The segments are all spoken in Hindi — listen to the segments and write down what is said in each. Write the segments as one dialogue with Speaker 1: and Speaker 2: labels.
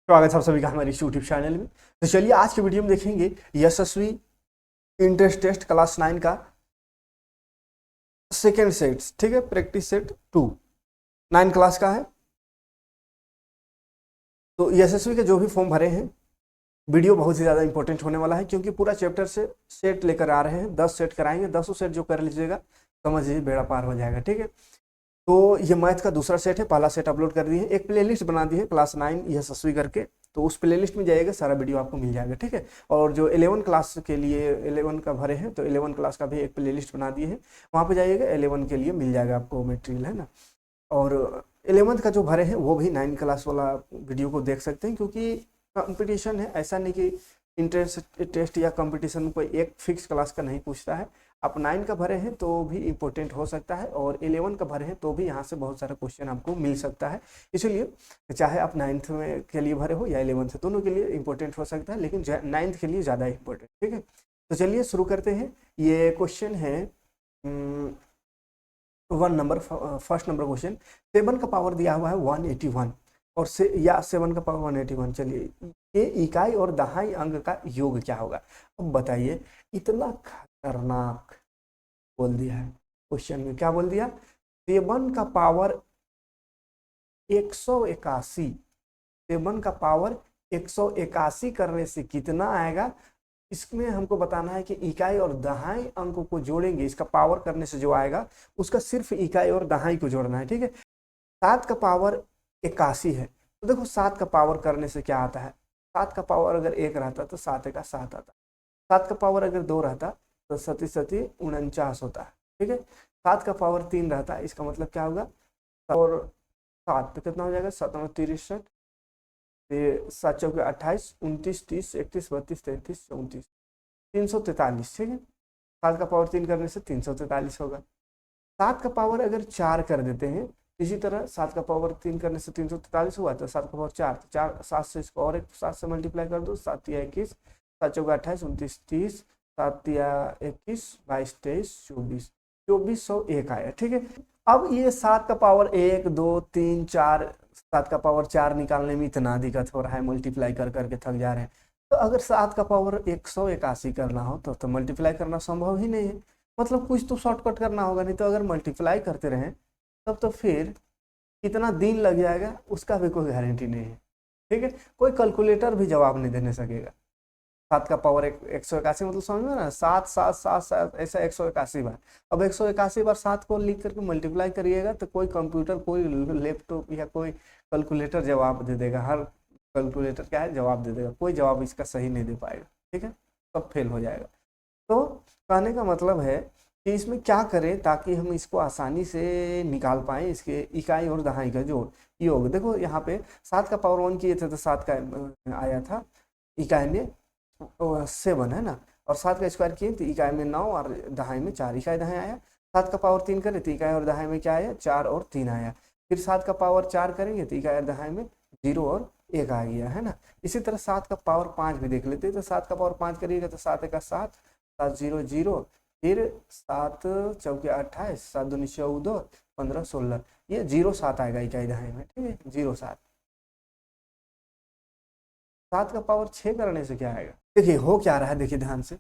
Speaker 1: स्वागत है आप सभी का हमारे यूट्यूब चैनल में। तो चलिए आज की वीडियो में देखेंगे यशस्वी इंट्रेंस टेस्ट क्लास 9 का सेकेंड सेट, ठीक है, प्रैक्टिस सेट 2 9 क्लास का है। तो यशस्वी के जो भी फॉर्म भरे हैं, वीडियो बहुत ही ज़्यादा इंपॉर्टेंट होने वाला है क्योंकि पूरा चैप्टर से सेट लेकर आ रहे हैं। 10 सेट कराएंगे, 10 सेट जो कर लीजिएगा समझ लीजिए बेड़ा पार हो जाएगा, ठीक है। तो ये मैथ का दूसरा सेट है, पहला सेट अपलोड कर दिए, एक प्लेलिस्ट बना दी है क्लास 9 यशस्वी करके, तो उस प्लेलिस्ट में जाइएगा, सारा वीडियो आपको मिल जाएगा, ठीक है। और जो 11 क्लास के लिए 11 का भरे हैं तो 11 क्लास का भी एक प्लेलिस्ट बना दिए है, वहाँ पे जाइएगा, 11 के लिए मिल जाएगा आपको मटेरियल, है ना। और 11th का जो भरे हैं वो भी 9 क्लास वाला वीडियो को देख सकते हैं क्योंकि कंपटीशन है, ऐसा नहीं कि इंट्रेंस टेस्ट या कंपटीशन कोई एक फिक्स क्लास का नहीं पूछता है। आप 9 का भरे हैं तो भी इम्पोर्टेंट हो सकता है और 11 का भरे हैं तो भी यहाँ से बहुत सारा क्वेश्चन आपको मिल सकता है। इसलिए चाहे आप 9th में के लिए भरे हो या 11th, दोनों के लिए इम्पोर्टेंट हो सकता है, लेकिन 9th के लिए ज़्यादा इम्पोर्टेंट, ठीक है। तो चलिए शुरू करते हैं। ये क्वेश्चन है 1 नंबर, फर्स्ट नंबर क्वेश्चन। 7 का पावर दिया हुआ है 181 और 7 का पावर 181। चलिए, ये इकाई और दहाई अंक का योग क्या होगा। अब बताइए, इतना खतरनाक बोल दिया है क्वेश्चन में। क्या बोल दिया? 7 का पावर 181, 7 का पावर 181 करने से कितना आएगा, इसमें हमको बताना है कि इकाई और दहाई अंकों को जोड़ेंगे, इसका पावर करने से जो आएगा उसका सिर्फ इकाई और दहाई को जोड़ना है, ठीक है। 7 का पावर 81 है, तो देखो 7 का पावर करने से क्या आता है। 7 का पावर अगर 1 रहता तो 7 का 7 आता, 7 का पावर अगर 2 रहता तो 7 7 49 होता है, ठीक है। 7 का पावर 3 रहता है, इसका मतलब क्या होगा, और 7 तो कितना हो जाएगा, 7 63, 7 चौके 28, 29 30 31 32 33 34 343, ठीक है। 7 का पावर 3 करने से 343 होगा। 7 का पावर अगर 4 कर देते हैं, इसी तरह 7 का पावर 3 करने से 343 हुआ, तो 7 का पावर 4, तो 4 7 से इसको और एक 7 से मल्टीप्लाई कर दो, 7 या 21, 7 चौका 28 29 30, 7 या 21 22 23 24, 2401 आया, ठीक है। अब ये 7 का पावर 1 2 3 4, 7 का पावर 4 निकालने में इतना दिक्कत हो रहा है, मल्टीप्लाई कर करके थक जा रहे हैं। तो अगर 7 का पावर 181 करना हो तो मल्टीप्लाई करना संभव ही नहीं है, मतलब कुछ तो शॉर्टकट करना होगा, नहीं तो अगर मल्टीप्लाई करते रहें तब तो फिर कितना दिन लग जाएगा उसका भी कोई गारंटी नहीं है, ठीक है। कोई कैलकुलेटर भी जवाब नहीं देने सकेगा। 7 का पावर 181 मतलब समझ में ना, 7 7 7 7 ऐसा 181 बार। अब 181 बार 7 को लिख करके मल्टीप्लाई करिएगा तो कोई कंप्यूटर, कोई लैपटॉप या कोई कैलकुलेटर जवाब दे देगा। हर कैलकुलेटर क्या है, जवाब दे देगा, कोई जवाब इसका सही नहीं दे पाएगा, ठीक है, सब फेल हो जाएगा। तो कहने का मतलब है कि इसमें क्या करें ताकि हम इसको आसानी से निकाल पाएँ, इसके इकाई और दहाई का जोड़ योग। देखो यहाँ पे 7 का पावर 1 किए थे तो 7 का आया था, इकाई में 7 है ना, और 7 का स्क्वायर किए तो इकाई में 9 और दहाई में 4, इकाई दहाई आया। 7 का पावर 3 करें तो इकाई और दहाई में क्या आया, 4 और 3 आया। फिर 7 का पावर 4 करेंगे तो इकाई और दहाई में 0 और 1 आ गया, है ना। इसी तरह 7 का पावर 5 भी देख लेते हैं, तो 7 का पावर 5 करिएगा तो 7 का 7, 7 0 0, फिर 7 चौके 28, 7 दूनी 14, 15 16, ये 0 7 आएगा इकाई दहाई में, ठीक है, 0 7। 7 का पावर 6 करने से क्या आएगा, देखिए हो क्या रहा है, देखिए ध्यान से,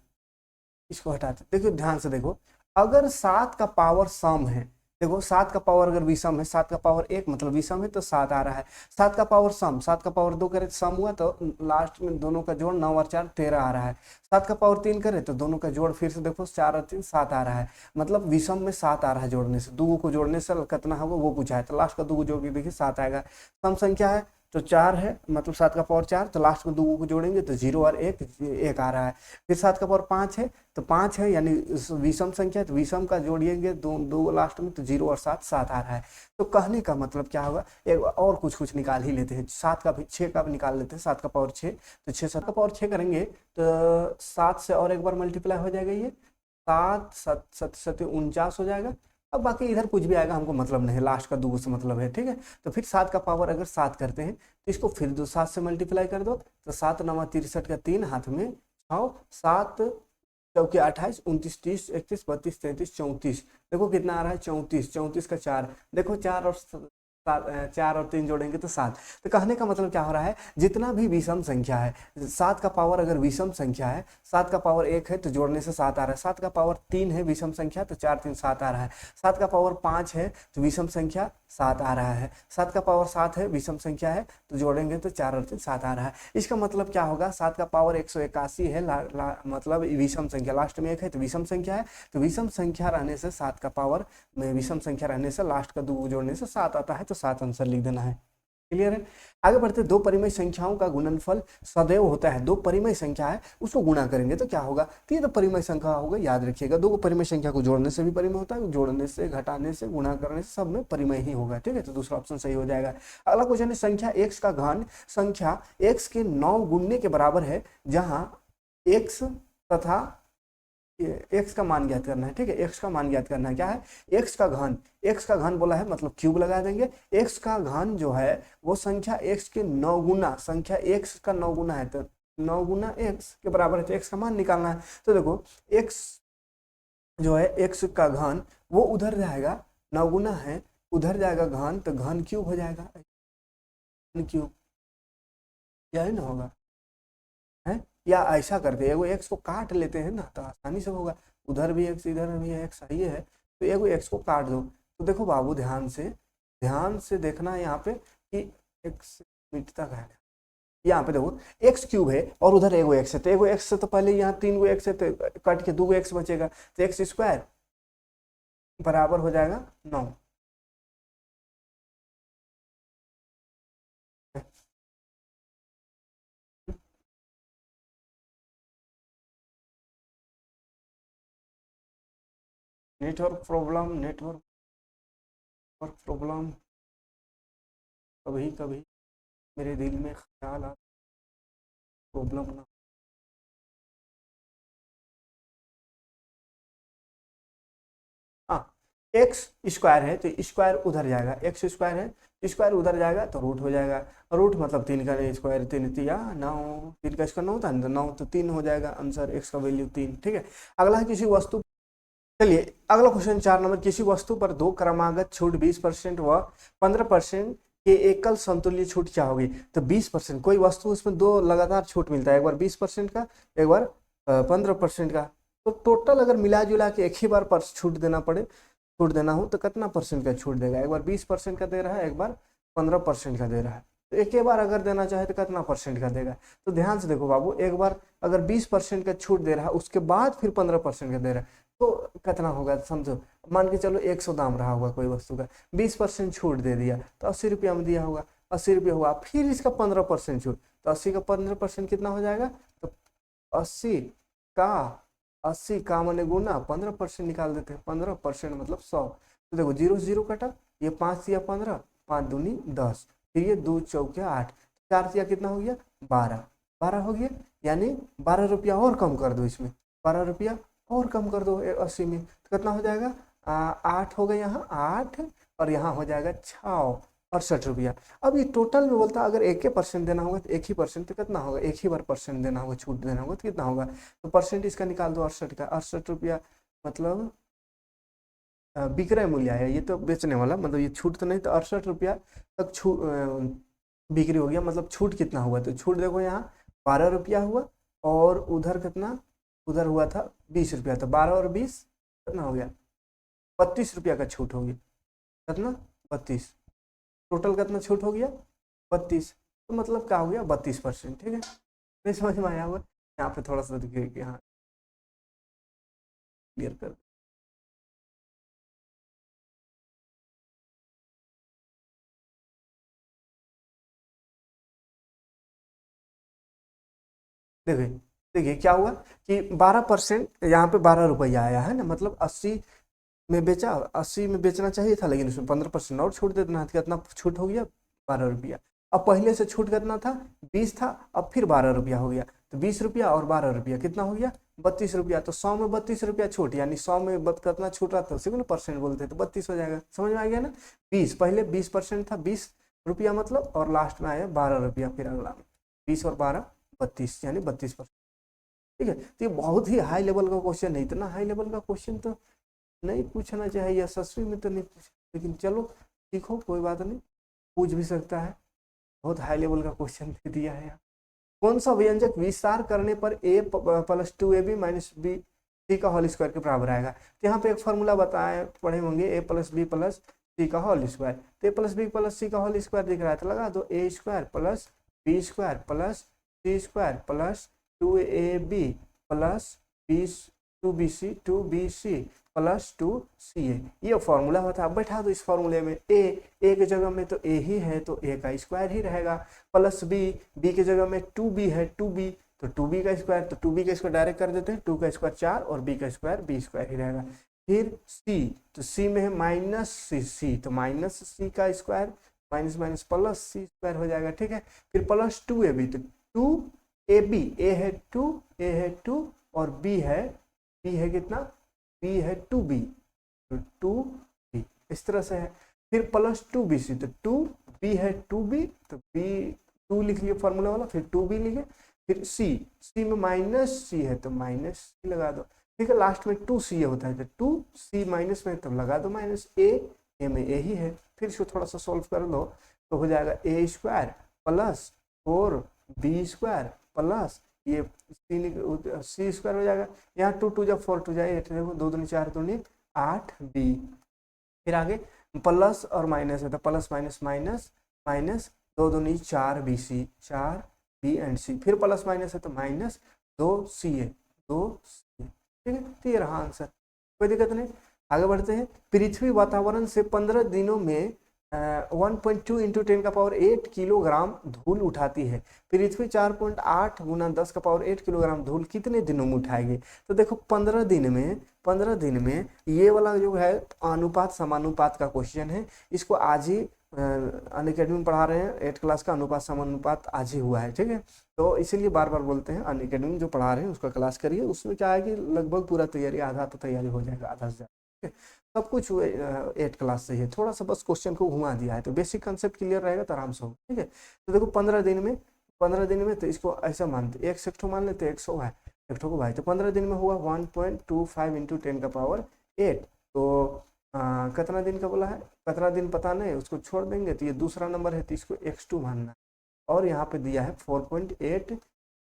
Speaker 1: इसको हटाते, देखिए ध्यान से देखो। अगर 7 का पावर सम है, देखो 7 का पावर अगर विषम है, 7 का पावर 1 मतलब विषम है तो 7 आ रहा है। 7 का पावर सम, 7 का पावर 2 करे तो सम हुआ तो लास्ट में दोनों का जोड़ 9 और 4 13 आ रहा है। 7 का पावर 3 करे तो दोनों का जोड़ फिर से देखो 4 और 3 7 आ रहा है, मतलब विषम में 7 आ रहा है जोड़ने से। दो को जोड़ने से कितना होगा वो पूछा है, तो लास्ट का 2 जोड़ के देखिए 7 आएगा। सम संख्या है तो 4 है, मतलब 7 का पावर 4, तो लास्ट में 2 को जोड़ेंगे तो 0 और 1 आ रहा है। फिर 7 का पावर 5 है तो 5 है, यानी विषम संख्या है तो विषम का जोड़िएंगे दो लास्ट में तो 0 और 7 7 आ रहा है। तो कहने का मतलब क्या होगा, एक और कुछ निकाल ही लेते हैं। 7 का भी 6 का भी निकाल लेते हैं, 7 का पावर 6, तो 6 7 का पावर 6 करेंगे तो 7 से और एक बार मल्टीप्लाई हो जाएगा, ये 7 7 7 7 49 हो जाएगा। अब बाकी इधर कुछ भी आएगा हमको मतलब नहीं, लास्ट का 2 से मतलब है, ठीक है। तो फिर 7 का पावर अगर 7 करते हैं तो इसको फिर 7 से मल्टीप्लाई कर दो, तो 7 9 63 का 3 हाथ में 6, 7 चौके 28 29 30 31 32 33 34, देखो कितना आ रहा है 34, 34 का 4, देखो 4 और 4 और 3 जोड़ेंगे तो 7। तो कहने का मतलब क्या हो रहा है, जितना भी विषम संख्या है, 7 का पावर अगर विषम संख्या है, 7 का पावर 1 है तो जोड़ने से 7 आ रहा है, 7 का पावर 3 है विषम संख्या तो 4 3 7 आ रहा है, 7 का पावर 5 है तो विषम संख्या 7 आ रहा है, 7 का पावर 7 है विषम संख्या है तो जोड़ेंगे तो 4 और 3 7 आ रहा है। इसका मतलब क्या होगा, 7 का पावर 181 है, मतलब विषम संख्या, लास्ट में 1 है तो विषम संख्या है, तो विषम संख्या रहने से 7 का पावर में विषम संख्या रहने से लास्ट का 2 जोड़ने से 7 आता है, तो 7 आंसर लिख देना है। क्लियर है। आगे बढ़ते, दो परिमेय संख्याओं का गुणनफल सदैव होता है। दो परिमेय संख्या है उसको गुणा करेंगे तो क्या होगा, तो ये तो परिमेय संख्या होगा, याद रखिएगा। दो परिमेय संख्या को जोड़ने से भी परिमेय होता है, जोड़ने से, घटाने से, गुणा करने से, सब में परिमेय ही होगा। ठीक है, तो दूसरा ऑप्शन सही हो जाएगा। अगला क्वेश्चन है, संख्या x का घन संख्या x के 9 गुणने के बराबर है, जहां x तथा x का मान ज्ञात करना है। ठीक है, x का मान ज्ञात करना है। क्या है, x का घन बोला है मतलब क्यूब लगा देंगे। x का घन जो है वो संख्या x के 9 गुना, संख्या x का 9 गुना है, तो 9 गुना x के बराबर है, तो x का मान निकालना है। तो देखो x जो है x का घन वो उधर जाएगा, 9 गुना है, उधर जाएगा घन, तो घन क्यूब हो जाएगा, क्यूब यही ना होगा है। या ऐसा करते एगो एक्स को काट लेते हैं ना, तो आसानी से होगा, उधर भी एक्स इधर भी एक्स सही है, तो एगो एक्स को काट दो। तो देखो बाबू ध्यान से देखना है यहाँ पे कि एक्स मिटता है, यहाँ पे देखो एक्स क्यूब है और उधर एगो एक्स है, तो एगो एक्स से तो पहले यहाँ 3 गो एक्स है, तो कट के 2 गो एक्स बचेगा, तो एक्स स्क्वायर बराबर हो जाएगा 9। नेटवर्क प्रॉब्लम कभी कभी मेरे दिल में ख्याल आता, प्रॉब्लम ना। हाँ, एक्स स्क्वायर है तो स्क्वायर उधर जाएगा, एक्स स्क्वायर है, स्क्वायर उधर जाएगा तो रूट हो जाएगा, रूट मतलब 3 का स्क्वायर, 3 तिया 9, 3 का स्क्वायर 9 होता है, 9 तो 3 हो जाएगा आंसर, एक्स का वैल्यू 3। ठीक है, अगला है किसी वस्तु, चलिए अगला क्वेश्चन 4 नंबर, किसी वस्तु पर 2 क्रमागत छूट 20% व 15% के एकल समतुल्य छूट क्या होगी। तो 20%, कोई वस्तु उसमें 2 लगातार छूट मिलता है, एक बार 20% का, एक बार 15% का, तो टोटल अगर मिला जुला के एक ही बार पर छूट देना हो तो कितना परसेंट का छूट देगा, एक बार 20% का दे रहा है, एक बार 15% का दे रहा है, तो एक ही बार अगर देना चाहे तो कितना परसेंट का देगा। तो ध्यान से देखो बाबू, एक बार अगर 20% का छूट दे रहा है, उसके बाद फिर 15% का दे रहा है, तो कितना होगा समझो, मान के चलो 100 दाम रहा होगा कोई वस्तु का, 20% छूट दे दिया तो 80 रुपया में दिया होगा, 80 रुपया हुआ, फिर इसका 15% छूट, तो 80 का 15% कितना हो जाएगा, तो 80 का 80 का मैंने गुना 15% निकाल देते हैं, 15% मतलब 100। तो देखो 0 0 कटा, ये 5 या 15, 5 दूनी 10, फिर ये 2 चौके 8, 4 या कितना हो गया 12 हो गया, यानी 12 रुपया और कम कर दो, इसमें 12 रुपया और कम कर दो 80 में, तो कितना हो जाएगा 8 हो गया, यहाँ 8 और यहाँ हो जाएगा 6 68 रुपया। अब ये टोटल में बोलता है अगर 1% देना होगा तो 1 ही परसेंट, तो कितना होगा, 1 ही बार परसेंट देना होगा, छूट देना होगा, तो कितना होगा, तो परसेंट इसका निकाल दो 68 का, 68 रुपया मतलब विक्रय मूल्य है, ये तो बेचने वाला, मतलब ये छूट तो नहीं, तो 68 रुपया तक छूट बिक्री हो गया, मतलब छूट कितना हुआ, तो छूट देखो यहाँ 12 रुपया हुआ, और उधर कितना, उधर हुआ था 20 रुपया, तो 12 और 20 कितना हो गया, 32 रुपया का छूट हो गया, कितना 32, टोटल कितना छूट हो गया 32, तो मतलब क्या हो गया 32%। ठीक है, नहीं समझ में आया हुआ, यहाँ पे थोड़ा सा देखिए कि हाँ क्लियर कर, देखिए देखिए क्या हुआ कि 12%, यहाँ पे 12 रुपया आया है ना, मतलब 80 में बेचा, 80 में बेचना चाहिए था, लेकिन उसमें 15% और छूट दे देना, कितना छूट हो गया 12 रुपया। अब पहले से छूट कितना था 20 था, अब फिर 12 रुपया हो गया, तो 20 रुपया और 12 रुपया कितना हो गया 32 रुपया, तो 100 में 32 रुपया छूट, यानी 100 में कितना छूट रहा था उसी को ना परसेंट बोलते हैं, तो 32 हो जाएगा, समझ में आ गया ना। 20 पहले 20% था, 20 रुपया मतलब, और लास्ट में आया 12 रुपया, फिर अगला में 20 और 12 32, यानी 32%। ठीक है, तो ये बहुत ही हाई लेवल का क्वेश्चन है, इतना हाई लेवल का क्वेश्चन तो नहीं पूछना चाहिए, यशस्वी में तो नहीं पूछा, लेकिन चलो ठीक हो, कोई बात नहीं। पूछ भी सकता है, बहुत हाई लेवल का क्वेश्चन दे दिया है यहाँ। कौन सा व्यंजक विस्तार करने पर a plus 2ab minus B C का होल स्क्वायर के बराबर आएगा। तो यहाँ पे एक फॉर्मूला बताए पढ़े होंगे, a प्लस बी प्लस सी का होल स्क्वायर। तो a प्लस बी प्लस सी का होल स्क्वायर दिख रहा है तो लगा दो a square plus B square plus C square plus 2ab plus 2bc plus 2ca। ये फॉर्मूला होता है। अब बैठा दो इस फॉर्मूले में a के जगह में तो a ही है तो a का स्क्वायर ही रहेगा, प्लस b के जगह में 2b है 2b तो 2b का स्क्वायर, तो 2b का स्क्वायर डायरेक्ट कर देते हैं, 2 का स्क्वायर 4 और b का स्क्वायर b स्क्वायर ही रहेगा। फिर c, तो c में है माइनस c तो माइनस c का square minus minus plus c square हो जाएगा, ठीक है। फिर प्लस 2ab तो 2ab, a है 2 और b है कितना, b है 2b तो 2b इस तरह से है। फिर प्लस 2bc तो 2b है 2b तो b 2 लिख लिए फॉर्मूला वाला, फिर 2b लिखे। फिर c में माइनस c है तो माइनस c लगा दो, ठीक है। लास्ट में 2c होता है तो 2c माइनस में तब लगा दो माइनस a में a ही है। फिर इसको थोड़ा सा सॉल्व कर लो तो हो जाएगा a square plus 4b square plus ये सी स्क्वायर हो जाएगा। यहाँ 2 2 जब 4 2 जाए 8 देखो 2 दूनी 4 दूनी 8b। फिर आगे प्लस और माइनस है तो प्लस माइनस माइनस माइनस 2 दूनी 4bc 4b एंड c। फिर प्लस माइनस है तो माइनस 2ca 2ca, ठीक है। तो ये रहा आंसर, कोई दिक्कत नहीं। आगे बढ़ते हैं। पृथ्वी वातावरण से 15 दिनों में 1.2 इंटू 10 का पावर 8 किलोग्राम धूल उठाती है। पृथ्वी 4.8 गुना 10 का पावर 8 किलोग्राम धूल कितने दिनों में उठाएगी। तो देखो 15 दिन में ये वाला जो है अनुपात समानुपात का क्वेश्चन है। इसको आज ही अनअकैडमी में पढ़ा रहे हैं, 8 क्लास का अनुपात समानुपात आज ही हुआ है, ठीक है। तो इसीलिए बार बार बोलते हैं अनअकैडमी में जो पढ़ा रहे हैं उसका क्लास करिए। उसमें क्या है कि लगभग पूरा तैयारी, आधा तो तैयारी हो जाएगा, आधा से ज्यादा सब कुछ 8 क्लास से है। थोड़ा सा बस क्वेश्चन को घुमा दिया है तो बेसिक कंसेप्ट क्लियर रहेगा तो आराम से होगा, ठीक है। तो देखो 15 दिन में तो इसको ऐसा मानते 1 मान लेते 100 है 1 को भाई, तो 15 दिन में हुआ 1.25 इंटू 10 का पावर 8। तो कितना दिन का बोला है, कितना दिन पता नहीं, उसको छोड़ देंगे। तो ये दूसरा नंबर है तो इसको x2 मानना है। और यहाँ पे दिया है 4.8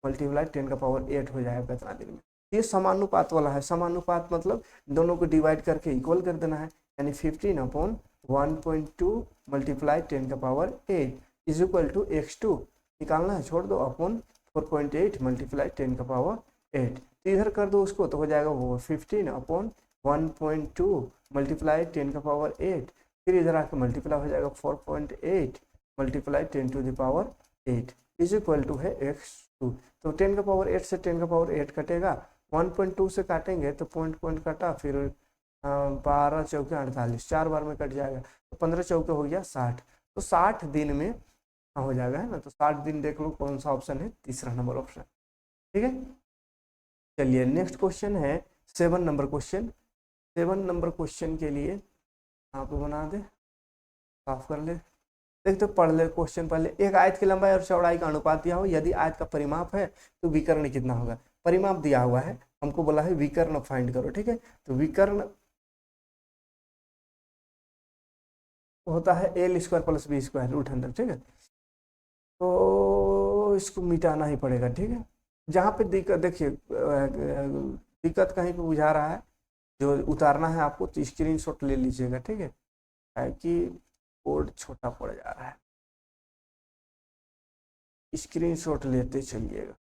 Speaker 1: मल्टीप्लाई 10 का पावर 8 हो जाएगा कितना दिन में। ये समानुपात वाला है। समानुपात मतलब दोनों को डिवाइड करके इक्वल कर देना है, यानी 15/1.2 मल्टीप्लाई 10 का power 8 is equal to x2 निकालना है, छोड़ दो, अपॉन 4.8 मल्टीप्लाई 10 का पावर 8। तो इधर कर दो उसको तो हो जाएगा वो 15/1.2 मल्टीप्लाई 10 का पावर 8। फिर इधर आके मल्टीप्लाई हो जाएगा 4.8 multiply 10 to the power 8 is equal to है x2। तो 10 का पावर 8 से 10 का पावर 8 कटेगा, 1.2 से काटेंगे तो पॉइंट कटा, फिर 12 चौके 48, 4 बार में कट जाएगा तो 15 चौके हो गया 60। तो 60 दिन में हो जाएगा, है ना। तो 60 दिन देख लो कौन सा ऑप्शन है, तीसरा नंबर ऑप्शन, ठीक है। चलिए नेक्स्ट क्वेश्चन है 7 नंबर क्वेश्चन। 7 नंबर क्वेश्चन के लिए आप बना दे, साफ कर ले, देख तो पढ़ ले क्वेश्चन पहले। एक आयत की लंबाई और चौड़ाई का अनुपात दिया हो, यदि आयत का परिमाप है तो विकर्ण कितना होगा। परिमाप दिया हुआ है, हमको बोला है विकर्ण फाइंड करो, ठीक है। तो विकर्ण होता है L square plus B square root 100, ठीक है। तो इसको मिटाना ही पड़ेगा, ठीक है। जहाँ पे दिक्कत देखिए, दिक्कत कहीं पे बुझा रहा है जो उतारना है आपको तो स्क्रीनशॉट ले लीजिएगा, ठीक है, कि बोर्ड छोटा पड़ जा रहा है, स्क्रीनशॉट लेते चलिएगा।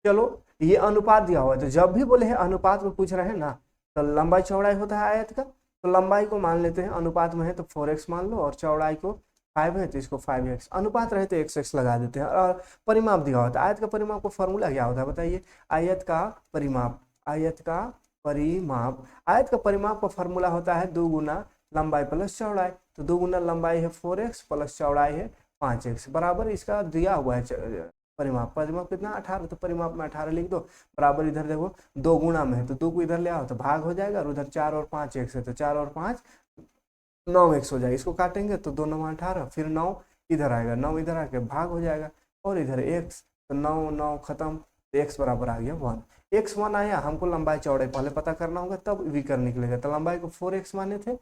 Speaker 1: चलो ये अनुपात दिया हुआ है तो जब भी बोले हैं अनुपात में पूछ रहे हैं ना, तो लंबाई चौड़ाई होता है आयत का, तो लंबाई को मान लेते हैं, अनुपात में है तो 4x मान लो, और चौड़ाई को 5 है तो इसको 5x, अनुपात रहे तो x लगा देते हैं। और परिमाप दिया होता है, आयत का परिमाप का फॉर्मूला क्या होता है बताइए। आयत का परिमाप, आयत का परिमाप का फॉर्मूला होता है 2 गुना लंबाई प्लस चौड़ाई। तो 2 गुना लंबाई है 4x प्लस चौड़ाई है 5x बराबर इसका दिया हुआ है परिमाप कितना 18, तो परिमाप में 18 लिख दो, बराबर इधर देखो 2 गुना में है तो 2 को इधर ले आओ तो भाग हो जाएगा, और उधर 4 और 5 x है तो 4 और 5 9x हो जाएगा, इसको काटेंगे तो 2 9 18, फिर 9 इधर आएगा, 9 इधर आके भाग हो जाएगा, और इधर x, तो 9 9 खत्म, तो x बराबर आ गया 1। x 1 आया, हमको लंबाई चौड़ाई पहले पता करना होगा तब विकर्ण निकलेगा, तो लंबाई को 4x माने थे,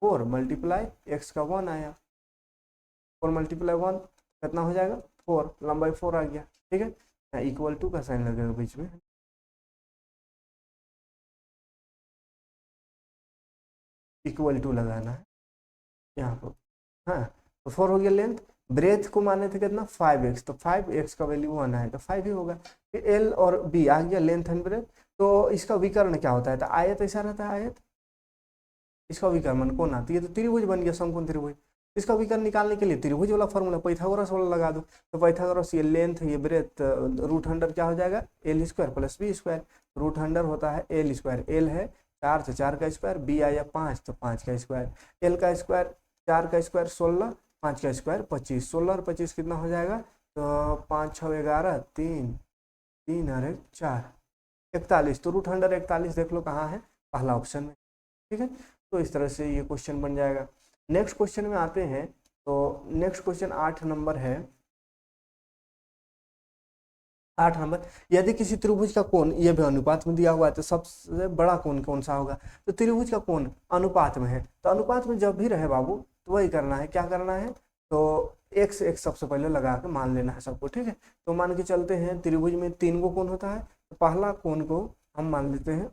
Speaker 1: 4 मल्टीप्लाई x का 1 आया, 4 मल्टीप्लाई 1 कितना हो जाएगा 4, लंबाई 4 आ गया। ठीक है, यहाँ इक्वल टू का साइन लगेगा बीच में, इक्वल टू लगाना है यहाँ पर। हाँ, तो 4 हो गया लेंथ, ब्रेथ को माने थे कितना 5x, तो 5x का वैल्यू 1 है तो 5 ही होगा। फिर एल और बी आ गया, लेंथ एंड ब्रेथ, तो इसका विकर्ण क्या होता है, तो आयत ऐसा रहता है आयत, इसका विकर्ण कोण आती है, तो त्रिभुज बन गया, समकोण त्रिभुज। इसका विकर्ण निकालने के लिए त्रिभुज वाला फॉर्मूला पाइथागोरस वाला लगा दो, तो पाइथागोरस ये लेंथ ये ब्रेथ रूट अंडर क्या हो जाएगा L square plus B square, root under होता है एल स्क्वायर, एल है 4 तो 4 का स्क्वायर, बी आया 5 तो 5 का स्क्वायर, एल का स्क्वायर 4 का स्क्वायर 16, 5 का स्क्वायर 25, 16 और 25 कितना हो जाएगा, तो 5 6 11 3 3 और 1 4 41, तो रूट अंडर 41 देख लो कहाँ है, पहला ऑप्शन में। ठीक है, तो इस तरह से ये क्वेश्चन बन जाएगा। नेक्स्ट क्वेश्चन में आते हैं, तो नेक्स्ट क्वेश्चन 8 नंबर है। 8 नंबर, यदि किसी त्रिभुज का कोण ये भी अनुपात में दिया हुआ है तो सबसे बड़ा कोण कौन सा होगा, तो त्रिभुज का कोण अनुपात में है, तो अनुपात में जब भी रहे बाबू तो वही करना है, क्या करना है, तो x x सबसे पहले लगा के मान लेना है सबको। ठीक है, तो मान के चलते हैं त्रिभुज में 3 गो कोण होता है, तो पहला कोण को हम मान लेते हैं,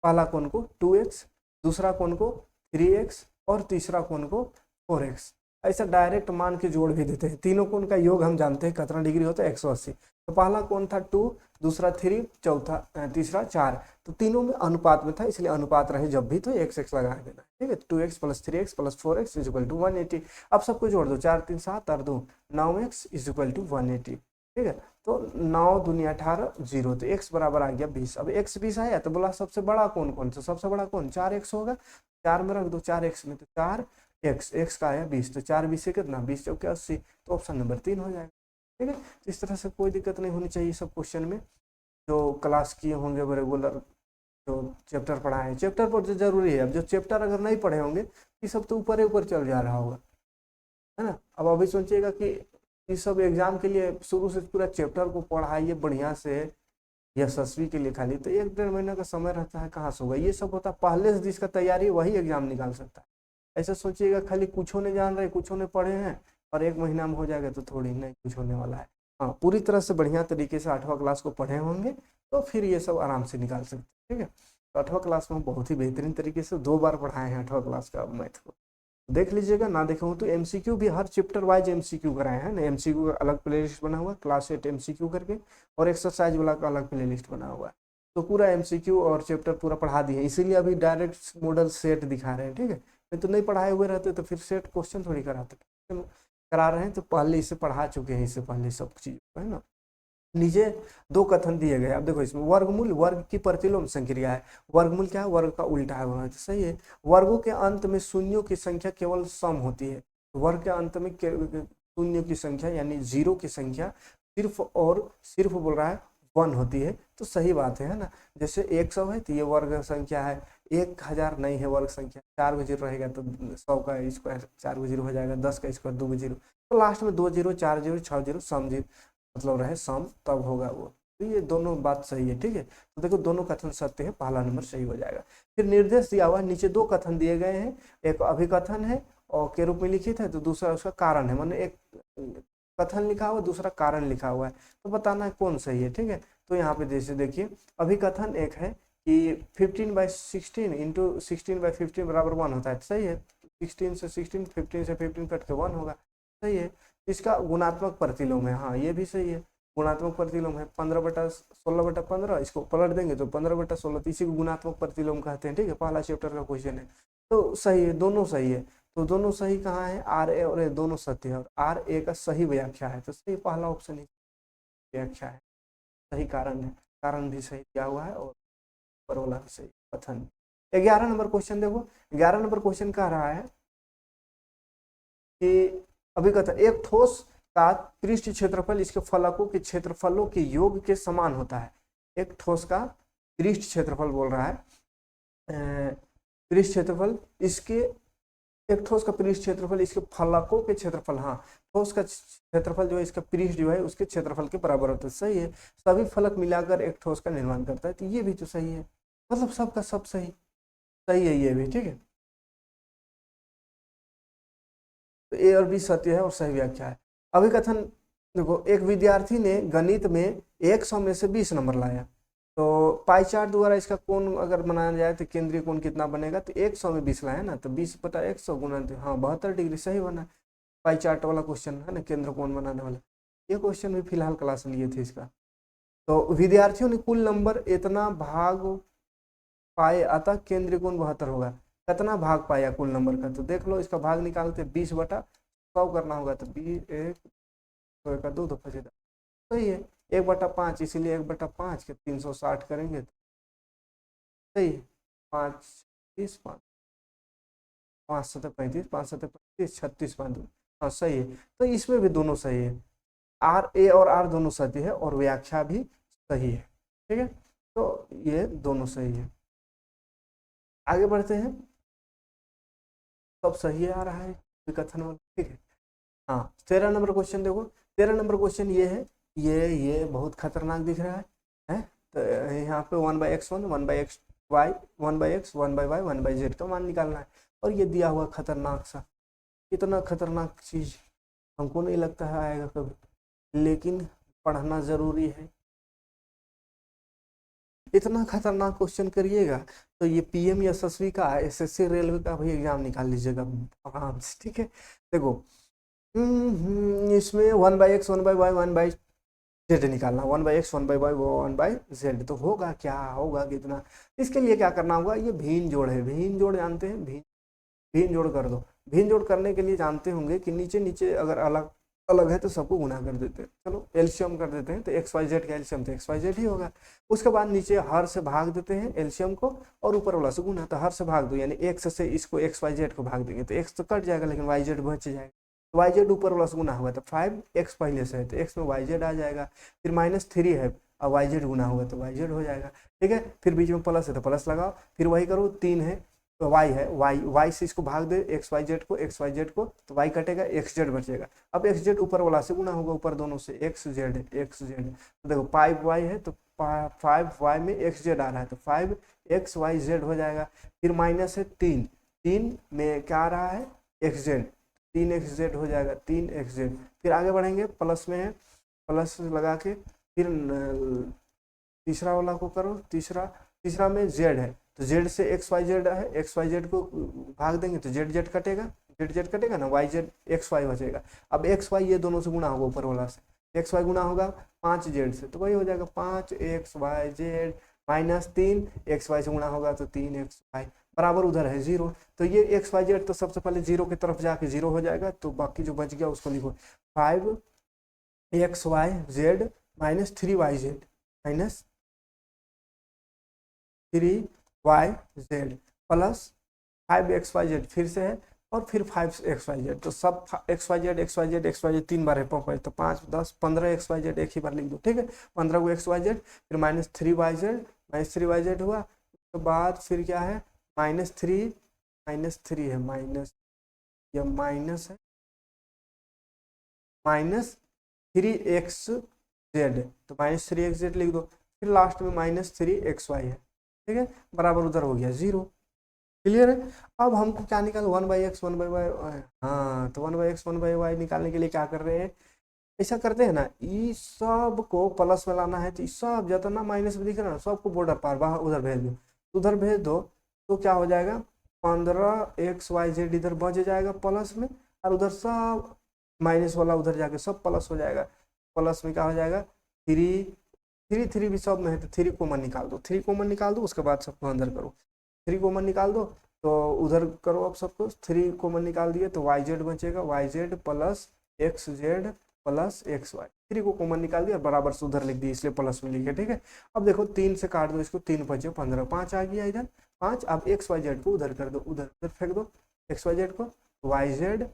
Speaker 1: पहला कोण को 2x, दूसरा कोण को 3x और तीसरा कोण को 4x, ऐसा डायरेक्ट मान के जोड़ भी देते हैं। तीनों कोण का योग हम जानते हैं कितना डिग्री होता है 180, तो पहला कोण था 2, दूसरा 3, चौथा तीसरा 4, तो तीनों में अनुपात में था, इसलिए अनुपात रहे जब भी तो x x लगा देना। ठीक है, 2x plus 3x plus 4x is equal to 180, अब सबको जोड़ दो, 4 3 7 और 2 9x इज इक्वल टू 180। ठीक है, तो 9 दूनी 18 0, तो x बराबर आ गया 20। अब x 20 आया तो बोला सबसे बड़ा कोण कौन सा, सबसे बड़ा कोण 4x होगा, 4 में रख दो 4x में, तो 4x, x का आया 20, तो 4 20 से कितना 20 चौके 80, तो ऑप्शन नंबर 3 हो जाएगा। ठीक है, इस तरह से कोई दिक्कत नहीं होनी चाहिए सब क्वेश्चन में, जो क्लास किए होंगे रेगुलर, जो चैप्टर पढ़ाए हैं चैप्टर पर जो जरूरी है, अब जो चैप्टर अगर नहीं पढ़े होंगे ये सब तो ऊपर ऊपर चल जा रहा होगा, है ना। अब अभी सोचिएगा कि ये सब एग्जाम के लिए शुरू से पूरा चैप्टर को पढ़ाइए बढ़िया से यशस्वी के लिए, खाली तो 1 1.5 महीने का समय रहता है, कहाँ से होगा ये सब, होता पहले से जिसका तैयारी वही एग्जाम निकाल सकता है। ऐसा सोचिएगा खाली कुछ नहीं जान रहे, कुछ नहीं पढ़े हैं और 1 महीना में हो जाएगा, तो थोड़ी नहीं कुछ होने वाला है। हाँ, पूरी तरह से बढ़िया तरीके से 8वां क्लास को पढ़े होंगे तो फिर ये सब आराम से निकाल सकते हैं। ठीक है, तो 8वां क्लास में बहुत ही बेहतरीन तरीके से 2 बार पढ़ाए हैं 8वां क्लास का मैथ को, देख लीजिएगा। ना देखा हूँ तो एमसीक्यू भी हर चैप्टर वाइज एमसीक्यू कराए हैं ना, एमसीक्यू का अलग प्लेलिस्ट बना हुआ है क्लास 8 एमसीक्यू करके, और एक्सरसाइज वाला का अलग प्लेलिस्ट बना हुआ है, तो पूरा एमसीक्यू और चैप्टर पूरा पढ़ा दिए, इसीलिए अभी डायरेक्ट मॉडल सेट दिखा रहे हैं। ठीक है, नहीं तो नहीं पढ़ाए हुए रहते तो फिर सेट क्वेश्चन थोड़ी कराते, करा रहे हैं तो पहले इसे पढ़ा चुके हैं, इससे पहले सब चीज है ना। नीचे 2 कथन दिए गए, अब देखो इसमें वर्गमूल वर्ग की प्रतिलोम संक्रिया है, वर्गमूल क्या है, वर्ग का उल्टा है, वहां तो सही है। वर्गों के अंत में शून्यों की संख्या केवल सम होती है, वर्ग के अंत में शून्यों की संख्या यानी 0 की संख्या सिर्फ और सिर्फ बोल रहा है 1 होती है, तो सही बात है ना। जैसे 100 है तो ये वर्ग संख्या है, 1000 नहीं है वर्ग संख्या, 4 गो 0 रहेगा तो 100 का स्क्वायर 4 गो 0 हो जाएगा, 10 का स्क्वायर 2 गो 0, तो लास्ट में 2 0 4 0 6 0 सम 0 मतलब रहे सम, तब होगा वो, तो ये दोनों बात सही है। ठीक है, तो देखो दोनों कथन सत्य है, पहला नंबर सही हो जाएगा। फिर निर्देश दिया हुआ है, नीचे 2 कथन दिए गए हैं, एक अभिकथन है और के रूप में लिखित है, तो दूसरा उसका कारण है, माने एक कथन लिखा हुआ दूसरा कारण लिखा हुआ है, तो बताना है कौन सही है। ठीक है, तो यहाँ पे जैसे देखिए अभिकथन एक है कि 15/16 इंटू 16/15 बराबर 1 होता है, सही है, 16 से 16 15 से 15 कट के 1 होगा, सही है। इसका गुणात्मक प्रतिलोम है, हाँ ये भी सही है, गुणात्मक प्रतिलोम है 15/16/15, इसको पलट देंगे तो 15/16, इसी को गुणात्मक प्रतिलोम कहते हैं। ठीक है, पहला चैप्टर का क्वेश्चन है, तो सही है, दोनों सही है, तो दोनों सही कहाँ है, आर ए और ए दोनों सत्य है, और आर ए का सही व्याख्या है, तो सही पहला ऑप्शन ही व्याख्या है, सही कारण है, कारण भी सही दिया हुआ है और ऊपर वाला भी सही कथन। 11 नंबर क्वेश्चन देखो, 11 नंबर क्वेश्चन कह रहा है कि अभिकथन एक ठोस का पृष्ठ क्षेत्रफल इसके फलकों के क्षेत्रफलों के योग के समान होता है। एक ठोस का पृष्ठ क्षेत्रफल बोल रहा है, पृष्ठ क्षेत्रफल इसके एक ठोस का पृष्ठ क्षेत्रफल इसके फलकों के क्षेत्रफल, हाँ ठोस का क्षेत्रफल जो है इसका पृष्ठ जो है उसके क्षेत्रफल के बराबर होता है। सही है, सभी फलक मिलाकर एक ठोस का निर्माण करता है, तो ये भी तो सही है, मतलब सबका सब सही सही है ये भी। ठीक है, तो ए और बी सत्य है और सही व्याख्या है। अभिकथन देखो, एक विद्यार्थी ने गणित में 100 में से 20 नंबर लाया, तो पाई चार्ट द्वारा इसका कोण अगर बनाया जाए तो केंद्रीय कोण कितना बनेगा, तो 100 में 20 लाया ना, तो 20/100 गुना, हाँ 72 डिग्री सही बना। पाई चार्ट वाला क्वेश्चन है ना, केंद्र कोण बनाने वाला, ये क्वेश्चन भी फिलहाल क्लास में लिए थे इसका। तो विद्यार्थियों ने कुल नंबर इतना भाग पाए, अतः केंद्रीय कोण 72 होगा। कितना भाग पाया कुल नंबर का, तो देख लो इसका भाग निकालते 20/100 करना होगा, तो 2 सही है, 1/5 इसीलिए 1/5 के 360 करेंगे तो सही है। 5 30 5 5 7 35 5 7 35 36 5 हाँ सही है। तो इसमें भी दोनों सही है, आर ए और आर दोनों सही है और व्याख्या भी सही है। ठीक है, तो ये दोनों सही है। आगे बढ़ते हैं, सब सही आ रहा है विकथन वाला। ठीक है, हाँ 13 नंबर क्वेश्चन देखो, 13 नंबर क्वेश्चन ये है, ये बहुत खतरनाक दिख रहा है? तो यहाँ पे 1/x1 1/xy 1/x 1/y 1/z का मान निकालना है, और ये दिया हुआ खतरनाक सा, इतना खतरनाक चीज हमको नहीं लगता है आएगा कभी, लेकिन पढ़ना जरूरी है। इतना खतरनाक क्वेश्चन करिएगा तो ये पीएम यशस्वी का, एसएससी रेलवे का भी एग्जाम निकाल लीजिएगा आराम से। ठीक है, देखो इसमें 1/x 1/y 1/z निकालना, 1/x 1/y 1/z, तो होगा क्या, होगा कितना। इसके लिए क्या करना होगा, ये भीन जोड़ है, भीन जोड़ जानते हैं, भीन जोड़ कर दो। भीन जोड़ करने के लिए जानते होंगे कि नीचे नीचे अगर अलग अलग है तो सबको गुना कर देते हैं, चलो एलसीएम कर देते हैं, तो XYZ का एलसीएम तो XYZ ही होगा। उसके बाद नीचे हर से भाग देते हैं एलसीएम को, और ऊपर वाला से गुना, तो हर से भाग दो, यानी x से इसको XYZ को भाग देंगे तो x तो कट जाएगा लेकिन YZ बच जाएगा, तो YZ ऊपर वाला से गुना हुआ तो 5x पहले से है तो x में YZ आ जाएगा, फिर -3 है और YZ गुना हुआ तो YZ हो जाएगा। ठीक है, फिर बीच में प्लस है तो प्लस लगाओ, फिर वही करो, 3 है तो y है, y से इसको भाग दे XYZ को तो y कटेगा, XZ बचेगा। अब XZ ऊपर वाला से गुना होगा, ऊपर दोनों से XZ तो देखो 5y है तो 5y में XZ आ रहा है तो 5XYZ हो जाएगा। फिर माइनस है 3 में क्या आ रहा है XZ, 3XZ हो जाएगा, 3XZ। फिर आगे बढ़ेंगे, प्लस में है, प्लस लगा के फिर तीसरा वाला को करो, तीसरा में Z है तो Z से XYZ है, XYZ को भाग देंगे तो ZZ कटेगा ना, YZ XY बचेगा। अब XY ये दोनों से गुना होगा, ऊपर वाला से XY गुना होगा 5Z से तो वही हो जाएगा 5XYZ माइनस 3XY से गुना होगा तो 3XY बराबर उधर है 0, तो ये XYZ तो सबसे पहले 0 की तरफ जाके 0 हो जाएगा, तो बाकी जो बच गया उसको लिखो 5XYZ minus 3YZ minus 3YZ plus 5XYZ फिर से है और फिर 5XYZ, तो सब XYZ 3 बार है, तो 5 10 15 XYZ एक ही बार लिख दो। ठीक है, 15 को XYZ फिर -3YZ हुआ, उसके बाद फिर क्या है -3 है, माइनस या माइनस है -3XZ, तो -3XZ लिख दो, फिर लास्ट में -3XY है। ठीक है, बराबर उधर हो गया 0। क्लियर है। अब हमको क्या निकाल 1/x 1/y, हाँ तो 1/x 1/y निकालने के लिए क्या कर रहे हैं, ऐसा करते हैं ना, इस सब को प्लस में लाना है, तो इस सब जितना माइनस में दिख रहा है ना सबको बॉर्डर पार बाहर उधर भेज दो, उधर भेज दो तो क्या हो जाएगा 15XYZ इधर बच जाएगा प्लस में, और उधर सब माइनस वाला उधर जाके सब प्लस हो जाएगा। प्लस में क्या हो जाएगा 3 भी सब में है तो 3 कॉमन निकाल दो, 3 कॉमन निकाल दो, उसके बाद सबको अंदर करो, 3 कॉमन निकाल दो तो उधर करो, अब सबको 3 कॉमन निकाल दिए तो YZ बचेगा, YZ plus XZ plus XY, 3 को कॉमन निकाल दिया बराबर से उधर लिख दिया, इसलिए प्लस में लिखे। ठीक है, अब देखो 3 से काट दो इसको, 3 बचे 15, 5 आ गया इधर 5। अब XYZ को उधर कर दो, उधर फेंक दो XYZ को, YZ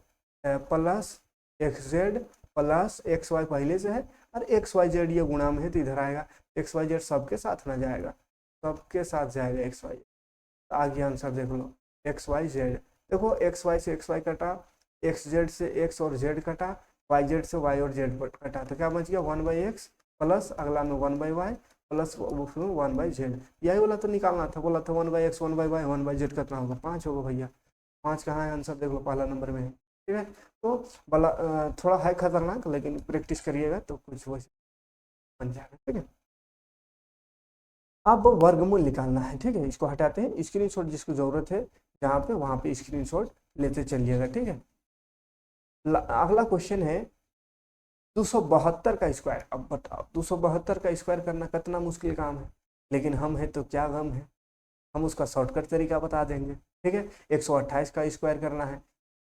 Speaker 1: plus XZ plus XY पहले से है और XYZ ये गुणा में है तो इधर आएगा, XYZ सबके साथ ना जाएगा, सबके साथ जाएगा XYZ, आगे आंसर देख लो XYZ। देखो एक्स वाई से एक्स वाई कटा, एक्स जेड से एक्स और जेड कटा, वाई जेड से वाई और जेड कटा, तो क्या बच गया 1/x प्लस अगला में 1/y प्लस उसमें 1/z। यही वाला तो निकालना था, बोला था 1/x 1/y 1/z कितना होगा 5 होगा भैया। 5 कहाँ है आंसर देख लो, पहला नंबर में है। ठीक है, तो बला थोड़ा है खतरनाक, लेकिन प्रैक्टिस करिएगा तो कुछ वैसे बन जाएगा। ठीक है, अब वर्गमूल निकालना है। ठीक है, इसको हटाते हैं, स्क्रीनशॉट जिसको जरूरत है जहाँ पे वहाँ पे स्क्रीनशॉट लेते चलिएगा। ठीक है, अगला क्वेश्चन है 272 का स्क्वायर। अब बताओ 272 का स्क्वायर करना कितना मुश्किल काम है, लेकिन हम है तो क्या गम है, हम उसका शॉर्टकट तरीका बता देंगे। ठीक है, 128 का स्क्वायर करना है,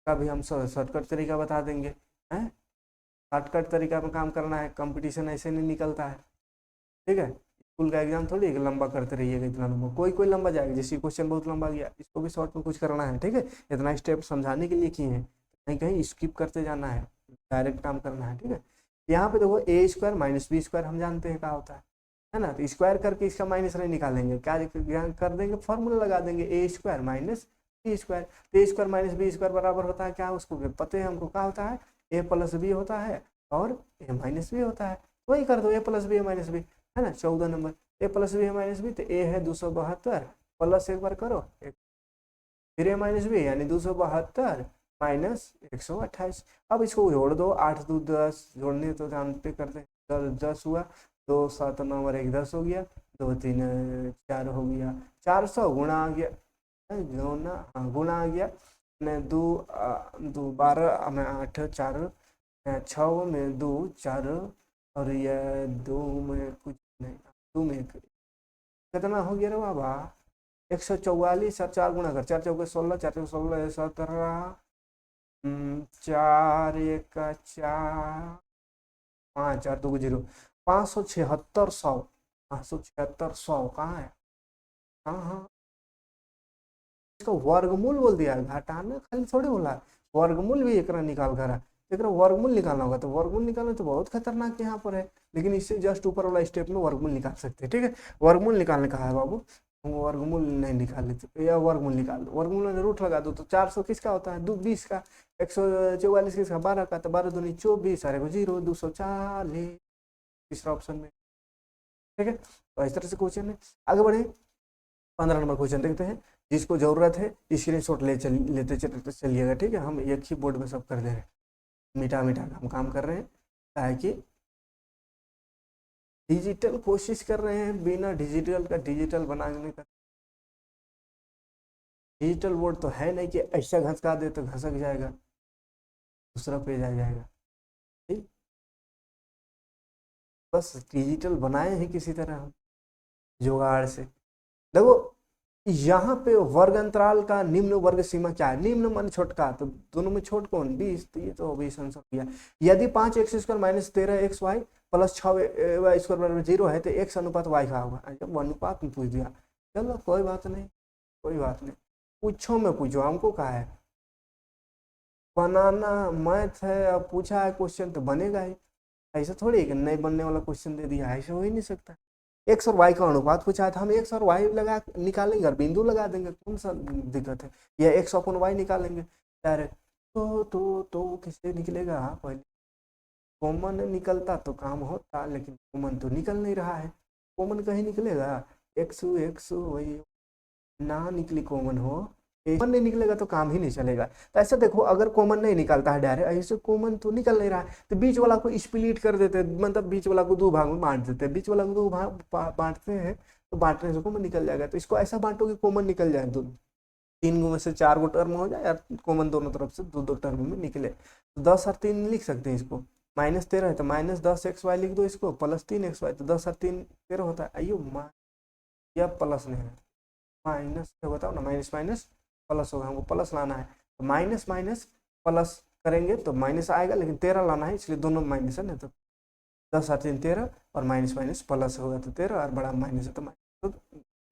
Speaker 1: का भी हम शॉर्टकट तरीका बता देंगे। हैं, शॉर्टकट तरीका में काम करना है, कंपटीशन ऐसे नहीं निकलता है। ठीक है, स्कूल का एग्जाम थोड़ी एक लंबा करते रहिएगा, इतना लंबा कोई कोई लंबा जाएगा, जैसे क्वेश्चन बहुत लंबा गया, इसको भी शॉर्ट में कुछ करना है। ठीक है, इतना स्टेप समझाने के लिए किए हैं, कहीं कहीं स्किप करते जाना है, डायरेक्ट काम करना है। ठीक है, यहाँ पे देखो ए स्क्वायर माइनस बी स्क्वायर हम जानते हैं क्या होता है ना, तो स्क्वायर करके इसका माइनस नहीं निकालेंगे, क्या कर देंगे, फॉर्मूला लगा देंगे ए स्क्वायर माइनस बी स्क्वायर। तो ए स्क्वायर माइनस बी स्क्वायर बराबर होता है क्या, उसको पता है हमको क्या होता है, ए प्लस बी होता है और ए माइनस बी होता है, वही कर दो, ए प्लस बी माइनस बी, है ना। 14 नंबर, ए प्लस बी माइनस बी, तो ए है 272 प्लस एक बार करो फिर ए माइनस बी, यानी 272 माइनस 128। अब इसको जोड़ दो, 8 2 10, जोड़ने तो ध्यान पे करते हैं, 10 हुआ, 2 7 9 और 1 10 हो गया, 2 3 4 हो गया, 400 गुणा आ गया, गुणा, हाँ गुणा आ गया, मैं 2 2 12 में 8 4 6 में 2 4 और ये 2 में कुछ नहीं, 2 में कितना हो गया रे बाबा, 144 और 4 गुणा कर, 4 चौके 16, 4 चौके 16 17, 4 1 4 5 4 2 0, 576 100, 576 100 कहाँ है, हाँ हाँ, इसका वर्गमूल बोल दिया, घटाना खाली थोड़ी बोला, वर्गमूल भी एक निकाल कर, एक वर्गमूल निकालना होगा, तो वर्गमूल निकालना तो बहुत खतरनाक यहाँ पर है, लेकिन इससे जस्ट ऊपर वाला स्टेप में वर्गमूल निकाल सकते हैं। ठीक है, वर्गमूल निकालने का है बाबू, वर्गमूल नहीं निकाल लेते, या वर्गमूल निकाल दो, वर्गमूल में रूट लगा दो, तो 400 किसका होता है, 20 का, 144 किसका 12 का, तो 12 दूनी 24, सारे को 0, 240 तीसरा ऑप्शन में। ठीक है, तो इस तरह से क्वेश्चन है। आगे बढ़े, 15 नंबर क्वेश्चन देखते हैं, जिसको जरूरत है स्क्रीनशॉट लेते चलिएगा। ठीक है, हम एक ही बोर्ड में सब कर दे रहे हैं, मीठा मीठा हम काम कर रहे हैं, ताकि डिजिटल कोशिश कर रहे हैं, बिना डिजिटल का डिजिटल बनाने का। डिजिटल बोर्ड तो है नहीं कि ऐसा घसका दे तो घसक जाएगा, दूसरा पेज आ जाएगा। ठीक, बस डिजिटल बनाए हैं किसी तरह हम जुगाड़ से। देखो यहाँ पे वर्ग अंतराल का निम्न वर्ग सीमा क्या है, निम्न मान छोटका, तो दोनों में छोट कौन 20, तो ये तो 20 आंसर किया। यदि 5 X square minus 13 X Y plus 6 Y square बराबर 0 है, तो एक्स अनुपात वाई का होगा, जब अनुपात में पूछ दिया, चलो कोई बात नहीं, कोई बात नहीं, पूछो में पूछो, हमको कहा है बनाना मैथ है, अब पूछा है क्वेश्चन तो बनेगा ही, ऐसा थोड़ी है कि नहीं बनने वाला क्वेश्चन दे दिया, ऐसा हो ही नहीं सकता। एक्स और वाई का अनुपात पूछा है, तो हम एक्स और वाई लगा निकालेंगे और बिंदु लगा देंगे, कौन सा दिक्कत है, या एक्स अपन वाई निकालेंगे डायरेक्ट, तो किससे निकलेगा, पहले कॉमन निकलता तो काम होता, लेकिन कॉमन तो निकल नहीं रहा है, कॉमन कहीं निकलेगा, एक्स एक्स वही ना निकली कॉमन हो, कॉमन नहीं निकलेगा तो काम ही नहीं चलेगा। तो ऐसा देखो, अगर कॉमन नहीं निकलता है डायरेक्ट, ऐसे कॉमन तो निकल नहीं रहा है, तो बीच वाला को स्प्लिट कर देते, मतलब बीच वाला को 2 भाग में बांट देते हैं, बीच वाला को 2 भाग बांटते हैं, तो बांटने से कॉमन निकल जाएगा। तो इसको ऐसा बांटो कि कॉमन निकल जाए, तो 3 में से 4 गो टर्म हो जाए, या कॉमन दोनों तरफ से 2 2 टर्म में निकले, तो 10 और 3 लिख सकते हैं इसको, -13 है तो -10 एक्स वाई लिख दो इसको, प्लस 3 एक्स वाई, तो 10 और 3 13 होता है, आइयो या प्लस नहीं है माइनस, बताओ ना, माइनस माइनस प्लस होगा, हमको प्लस लाना है, तो माइनस माइनस प्लस करेंगे तो माइनस आएगा, लेकिन 13 लाना है, इसलिए दोनों माइनस है ना, तो 10 और 3 13, और माइनस माइनस प्लस होगा तो 13, और बड़ा माइनस है तो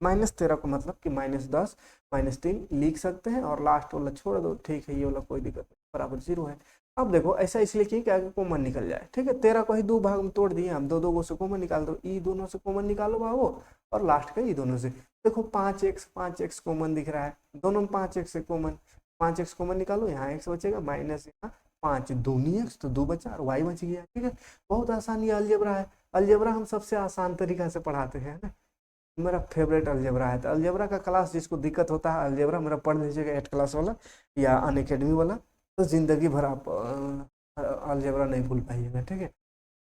Speaker 1: -13 को मतलब कि -10 -3 लिख सकते हैं, और लास्ट वाला छोड़ दो, ठीक है, ये वाला कोई दिक्कत नहीं, बराबर 0 है। अब देखो ऐसा इसलिए कि क्या कॉमन निकल जाए। ठीक है, 13 को ही 2 भाग में तोड़ दिए हम, 2 2 से कॉमन निकाल दो, ई दोनों से कॉमन निकालो बाबू, और लास्ट का ई दोनों से, देखो 5x कॉमन दिख रहा है, दोनों में 5x से कॉमन, 5x कॉमन निकालो, यहाँ x बचेगा, माइनस यहाँ 5 दूनी x तो 2 बचा और y बच गया। ठीक है, बहुत आसान ये अलजेब्रा है। अलजेब्रा हम सबसे आसान तरीका से पढ़ाते हैं ना, मेरा फेवरेट अलजेब्रा है। तो अलजेब्रा का क्लास जिसको दिक्कत होता है अलजेब्रा मेरा पढ़ लीजिएगा 8 क्लास वाला या अनअकैडमी वाला, तो जिंदगी भर आप अलजेब्रा नहीं भूल पाइएगा। ठीक है,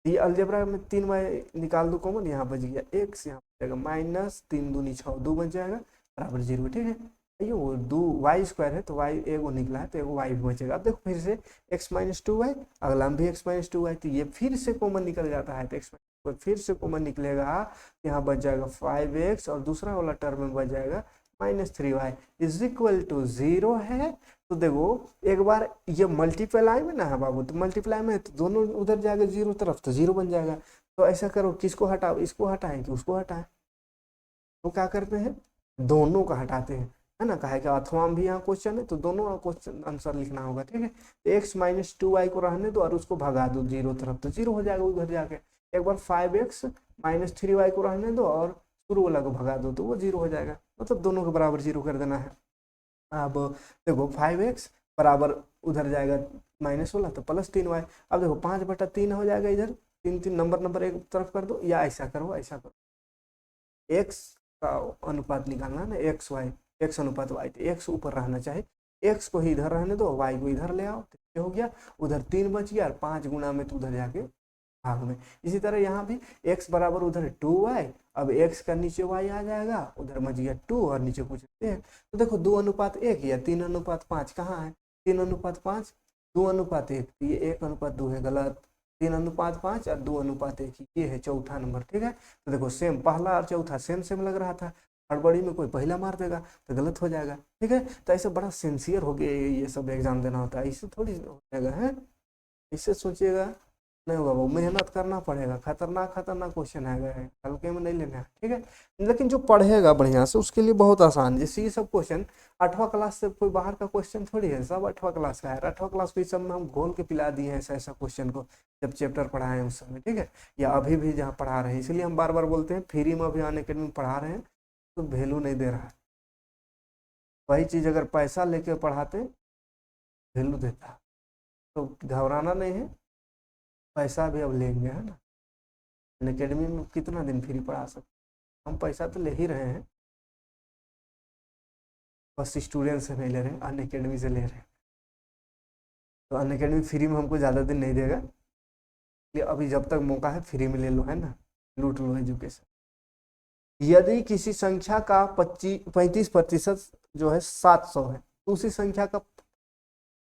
Speaker 1: ये अलजेब्रा में 3y निकाल दो कॉमन, यहाँ बच गया x, यहाँ बचेगा माइनस 3 दूनी 6, 2 बच जाएगा बराबर 0। ठीक है, ये वो 2 y स्क्वायर है तो y एगो निकला है तो एगो y भी बचेगा। अब देखो फिर से x माइनस 2y, अगला में भी x माइनस 2y, तो ये फिर से कॉमन निकल जाता है तो x फिर से कॉमन निकलेगा, यहाँ बच जाएगा 5x और दूसरा वाला टर्म में बच जाएगा minus 3y is equal to 0 है। तो देखो एक बार ये मल्टीप्लाई में ना है बाबू, तो मल्टीप्लाई में तो दोनों उधर जाएगा 0 तरफ तो 0 बन जाएगा। तो ऐसा करो, किसको हटाओ, इसको हटाएं कि उसको हटाएं, तो क्या करते हैं दोनों का हटाते हैं, है ना, कहा कि अथवा भी यहाँ क्वेश्चन है तो दोनों क्वेश्चन आंसर लिखना होगा। ठीक है, तो x माइनस 2y को रहने दो और उसको भगा दो 0 तरफ तो 0 हो जाएगा उधर जाके। एक बार 5x माइनस 3y को रहने दो और शुरू वाला को भगा दो तो वो 0 हो जाएगा, मतलब दोनों के बराबर 0 कर देना है। अब देखो 5x बराबर उधर जाएगा माइनस वाला तो प्लस 3y। अब देखो 5/3 हो जाएगा इधर, 3 3 नंबर एक तरफ कर दो, या ऐसा करो x का अनुपात निकालना है ना, x अनुपात y, तो x ऊपर रहना चाहिए, x को ही इधर रहने दो, y को इधर ले आओ तो हो गया, उधर 3 बच गया और 5 गुना में तो उधर जाके भाग में। इसी तरह यहाँ भी x बराबर उधर 2y, अब x का नीचे y आ जाएगा, उधर बच गया 2 और नीचे कुछ एक। तो देखो 2:1 या 3:5 कहाँ है, 3:5, 2:1, ये 1:2 है गलत, 3:5 और 2:1 ये है चौथा नंबर। ठीक है, तो देखो सेम पहला और चौथा सेम लग रहा था, हड़बड़ी में कोई पहला मार देगा तो गलत हो जाएगा। ठीक है, तो ऐसे बड़ा सिंसियर हो गया ये सब एग्जाम देना होता है, इससे थोड़ी हो जाएगा है, इससे सोचिएगा नहीं होगा, वो मेहनत करना पड़ेगा, खतरनाक क्वेश्चन आएगा, हल्के में नहीं लेना है। ठीक है, लेकिन जो पढ़ेगा बढ़िया से उसके लिए बहुत आसान, जैसे ये सब क्वेश्चन 8वां क्लास से कोई बाहर का क्वेश्चन थोड़ी है, सब 8वां क्लास का है। 8वां क्लास को इस सब में हम घोल के पिला दिए हैं ऐसा क्वेश्चन को, जब चैप्टर पढ़ाए उस समय। ठीक है, या अभी भी जहाँ पढ़ा रहे हैं, इसलिए हम बार बार बोलते हैं फ्री में अभी अनअकैडमी पढ़ा रहे हैं तो वैल्यू नहीं दे रहा है, वही चीज़ अगर पैसा लेके पढ़ाते वैल्यू देता, तो घबराना नहीं है, पैसा भी अब लेंगे, है ना। अनअकैडमी में कितना दिन फ्री पढ़ा सकते, हम पैसा तो ले ही रहे हैं, बस स्टूडेंट से नहीं ले रहे हैं, अनअकैडमी से ले रहे हैं। तो अनअकैडमी फ्री में हमको ज़्यादा दिन नहीं देगा, इसलिए अभी जब तक मौका है फ्री में ले लो, है ना, लूट लो एजुकेशन। यदि किसी संख्या का 35% जो है 700 है, तो उसी संख्या का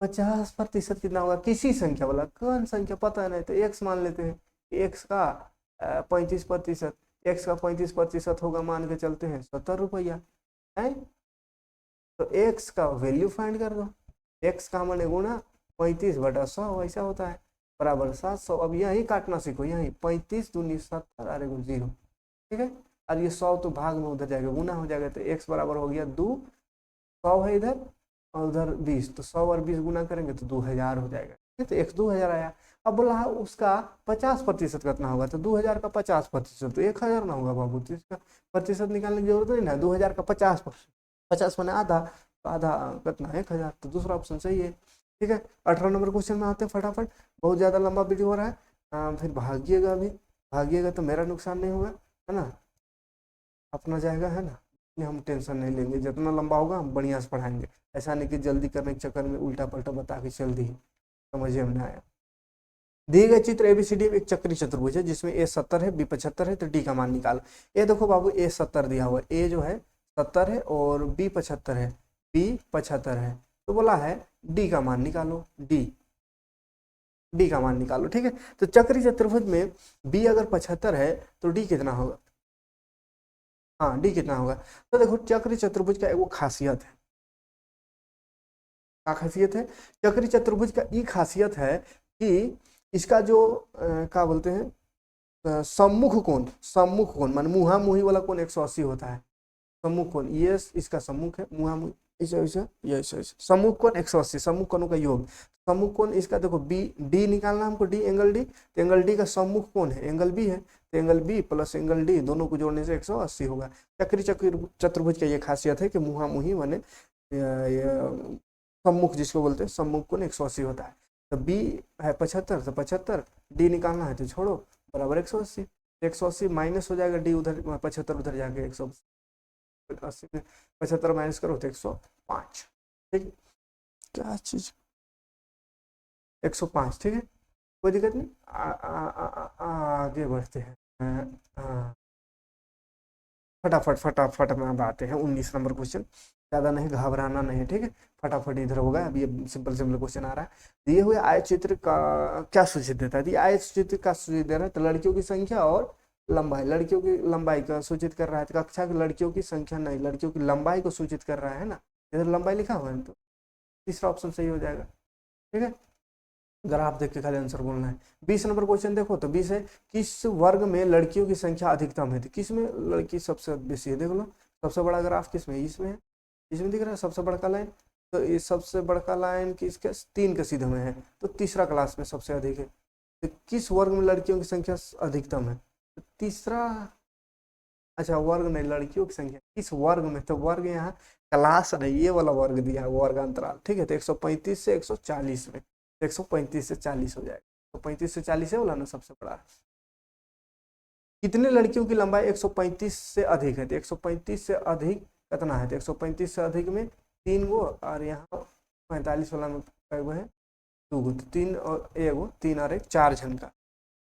Speaker 1: 50% कितना होगा, किसी संख्या वाला, कौन संख्या पता नहीं, तो x मान लेते हैं, x का 35%, x का 35% होगा, मान के चलते हैं 70 रुपया है, तो x का वैल्यू फाइंड कर दो, x का माने गुणा 35/100 ऐसा होता है बराबर 700। अब यही काटना सीखो, यही 35 दूनी 70 अरे 0। ठीक है, और ये 100 तो भाग में उधर जाएगा, गुना हो जाएगा, तो x बराबर हो गया 2, 100 है इधर और उधर 20, तो 100 और 20 गुना करेंगे तो 2000 हो जाएगा। ठीक है, तो x 2000 आया। अब बोला उसका 50% कितना होगा, तो 2000 का 50% तो 1000 ना होगा बाबू, तो इसका प्रतिशत निकालने की जरूरत नहीं ना, 2000 का 50%, 50 मैंने आधा, तो आधा कितना 1000, तो दूसरा ऑप्शन सही है। ठीक है, 18 नंबर क्वेश्चन में आते हैं फटाफट, बहुत ज़्यादा लंबा वीडियो हो रहा है, फिर भागिएगा, अभी भागिएगा तो मेरा नुकसान नहीं होगा, है ना, अपना जाएगा, है ना, हम टेंशन नहीं लेंगे, जितना लंबा होगा हम बढ़िया से पढ़ाएंगे, ऐसा नहीं कि जल्दी करने के चक्कर में उल्टा पलटा बता के चल दी, समझिए में आया। दिए गए चित्र ABCD एक चक्री चतुर्भुज है जिसमें A 70 है, B 75 है, तो D का मान निकालो। ये देखो बाबू A 70 दिया हुआ है, A जो है 70 है और B 75 है, B 75 है, तो बोला है D का मान निकालो, D का मान निकालो। ठीक है, तो चक्री चतुर्भुज में B अगर 75 है तो D कितना होगा, हाँ D कितना होगा, तो देखो चक्री चतुर्भुज का एक खासियत है, क्या खासियत है, चक्री चतुर्भुज का ये खासियत है कि इसका जो क्या बोलते हैं सम्मुख कोण मान मुहा मुही वाला कोण 180 होता है, सम्मुख कोण, ये इसका सम्मुख है, मुहा मुही ऐसा सम्मुख कोण 180, सम्मुख कोणों का योग, सम्मुख कोण इसका देखो D निकालना हमको, D एंगल D, तो एंगल D का सम्मुख कोण है, एंगल B है, तो angle B plus angle D दोनों को जोड़ने से 180 होगा। चक्री चतुर्भुज का ये खासियत है कि मुहा मुही बने सम्मुख जिसको बोलते हैं, सम्मुख कोण 180 होता है। तो बी है 75, तो 75 डी निकालना है तो छोड़ो, बराबर 180। 180 माइनस हो जाएगा डी उधर, 75 उधर जाके 180 में 75 माइनस करो तो 105। ठीक, क्या चीज 105, ठीक है, कोई दिक्कत नहीं। आगे बढ़ते हैं। फटाफट फटाफट में अब आते हैं 19 नंबर क्वेश्चन। ज़्यादा नहीं घबराना नहीं, ठीक है, फटाफट इधर होगा। अब ये सिंपल सिंपल क्वेश्चन आ रहा है। दिए हुए आयत चित्र का क्या सूचित देता है? आयत चित्र का सूचित दे रहा है तो लड़कियों की संख्या और लंबाई, लड़कियों की लंबाई का सूचित कर रहा है। तो कक्षा की लड़कियों की संख्या नहीं, लड़कियों की लंबाई को सूचित कर रहा है ना, इधर लंबाई लिखा हुआ है तो तीसरा ऑप्शन सही हो जाएगा। ठीक है, ग्राफ देख के खाली आंसर बोलना है। 20 नंबर क्वेश्चन देखो तो 20 है, किस वर्ग में लड़कियों की संख्या अधिकतम है? तो किस में लड़की सबसे बेसी है? देख लो, सबसे बड़ा ग्राफ किस में? इसमें है, इसमें दिख रहा है सबसे बड़का लाइन। तो ये सबसे बड़का लाइन किसके? 3 के सीधे में है, तो तीसरा क्लास में सबसे अधिक है। तो किस वर्ग में लड़कियों की संख्या अधिकतम है? तो तीसरा, अच्छा वर्ग नहीं, लड़कियों की संख्या किस वर्ग में? तो वर्ग यहाँ क्लास नहीं, ये वाला वर्ग दिया है, वर्ग अंतराल। ठीक है, तो 135 से 140 में, 135 से 40 हो जाएगा। तो 35 से 40 है वाला ना सबसे बड़ा। कितने लड़कियों की लंबाई 135 से अधिक है? तो 135 से अधिक कितना है? तो 135 से अधिक में 3 गो, और यहाँ 45 वाला में कई गो है? 2 गो। तो 3 और 1 गो, 3 और 1 4 जन का,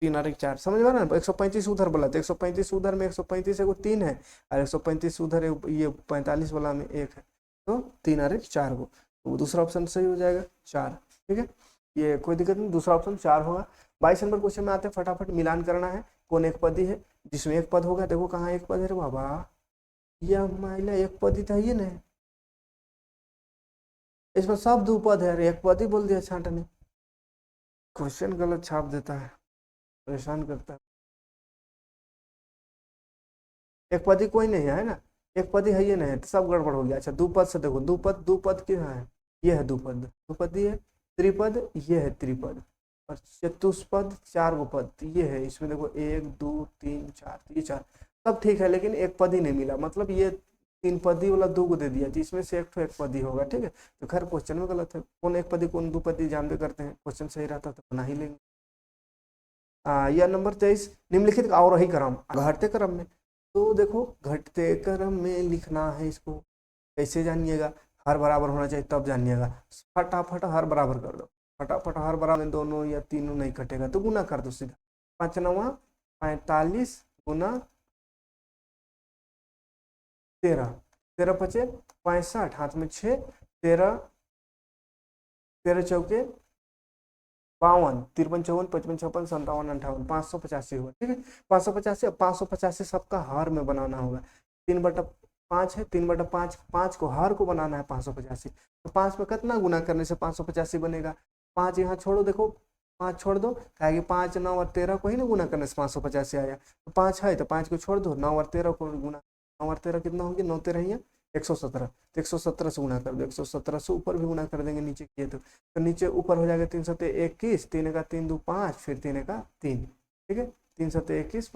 Speaker 1: 3 और 1 4, समझ में आ रहा है ना। 135 उधर बोला तो 135 उधर में 135 एगो 3 है, और 135 उधर ये 45 वाला में 1 है, तो 3 और 1 4 गो। तो दूसरा ऑप्शन सही हो जाएगा 4। ठीक है, ये कोई दिक्कत नहीं, दूसरा ऑप्शन 4 होगा। 22 नंबर क्वेश्चन में आते हैं, फटाफट मिलान करना है। कौन एक पदी है? जिसमें एक पद होगा, देखो कहाँ एक पद है रे बाबा, यह महिला एक पदी था, ये नहीं, इसमें सब दो पद है, एक पद ही बोल दिया छांट ने। क्वेश्चन गलत छाप देता है, परेशान करता है। एक पदी कोई नहीं है ना, एक पदी है ये नहीं है, तो सब गड़बड़ हो गया। अच्छा दुपद से देखो, दुपद क्या है? ये है दुपद, दुपदी है। त्रिपद ये है त्रिपद, और चतुष्पद 4 गो पद ये है। इसमें देखो 1 2 3 4, ये 4 सब ठीक है, लेकिन एक पद ही नहीं मिला, मतलब ये 3 पदी वाला 2 गो दे दिया, जिसमें से एक पदी होगा। ठीक है, तो खैर क्वेश्चन में गलत है। कौन एक पदी कौन 2 पदी जानते करते हैं, क्वेश्चन सही रहता तो बना ही लेंगे। यह नंबर 23, निम्नलिखित अवरोही क्रम घटते क्रम में। तो देखो घटते क्रम में लिखना है इसको, कैसे जानिएगा? हर बराबर होना चाहिए तब जानिएगा। फटाफट हर बराबर कर दो, फटाफट हर बराबर, दोनों या तीनों नहीं कटेगा तो गुना कर दो सीधा। 5 9 45 गुना 13, 13 पचे 65, हाथ में 6, 13 13 चौके 52, 53 54 55 56 57 58, 585 होगा। ठीक है, 585। अब 585 सबका हर में बनाना होगा। 3/5 है, 3/5, 5 को हर को बनाना है 585। तो 5 में कितना गुना करने से 585 बनेगा? 5 यहाँ छोड़ो, देखो 5 छोड़ दो, कहेगी 5 9 और 13 को ही ना गुना करने से 585 आया। तो 5 है तो 5 को छोड़ दो, 9 और 13 को गुना, 9 और 13 कितना होगी? 9 13 117, तो 117 से गुना कर दो। 117 से ऊपर भी गुना कर देंगे नीचे किए तो नीचे ऊपर हो जाएगा 3 7 21, 3 का 3 2 5, फिर 3 का 3। ठीक है, 3 7 21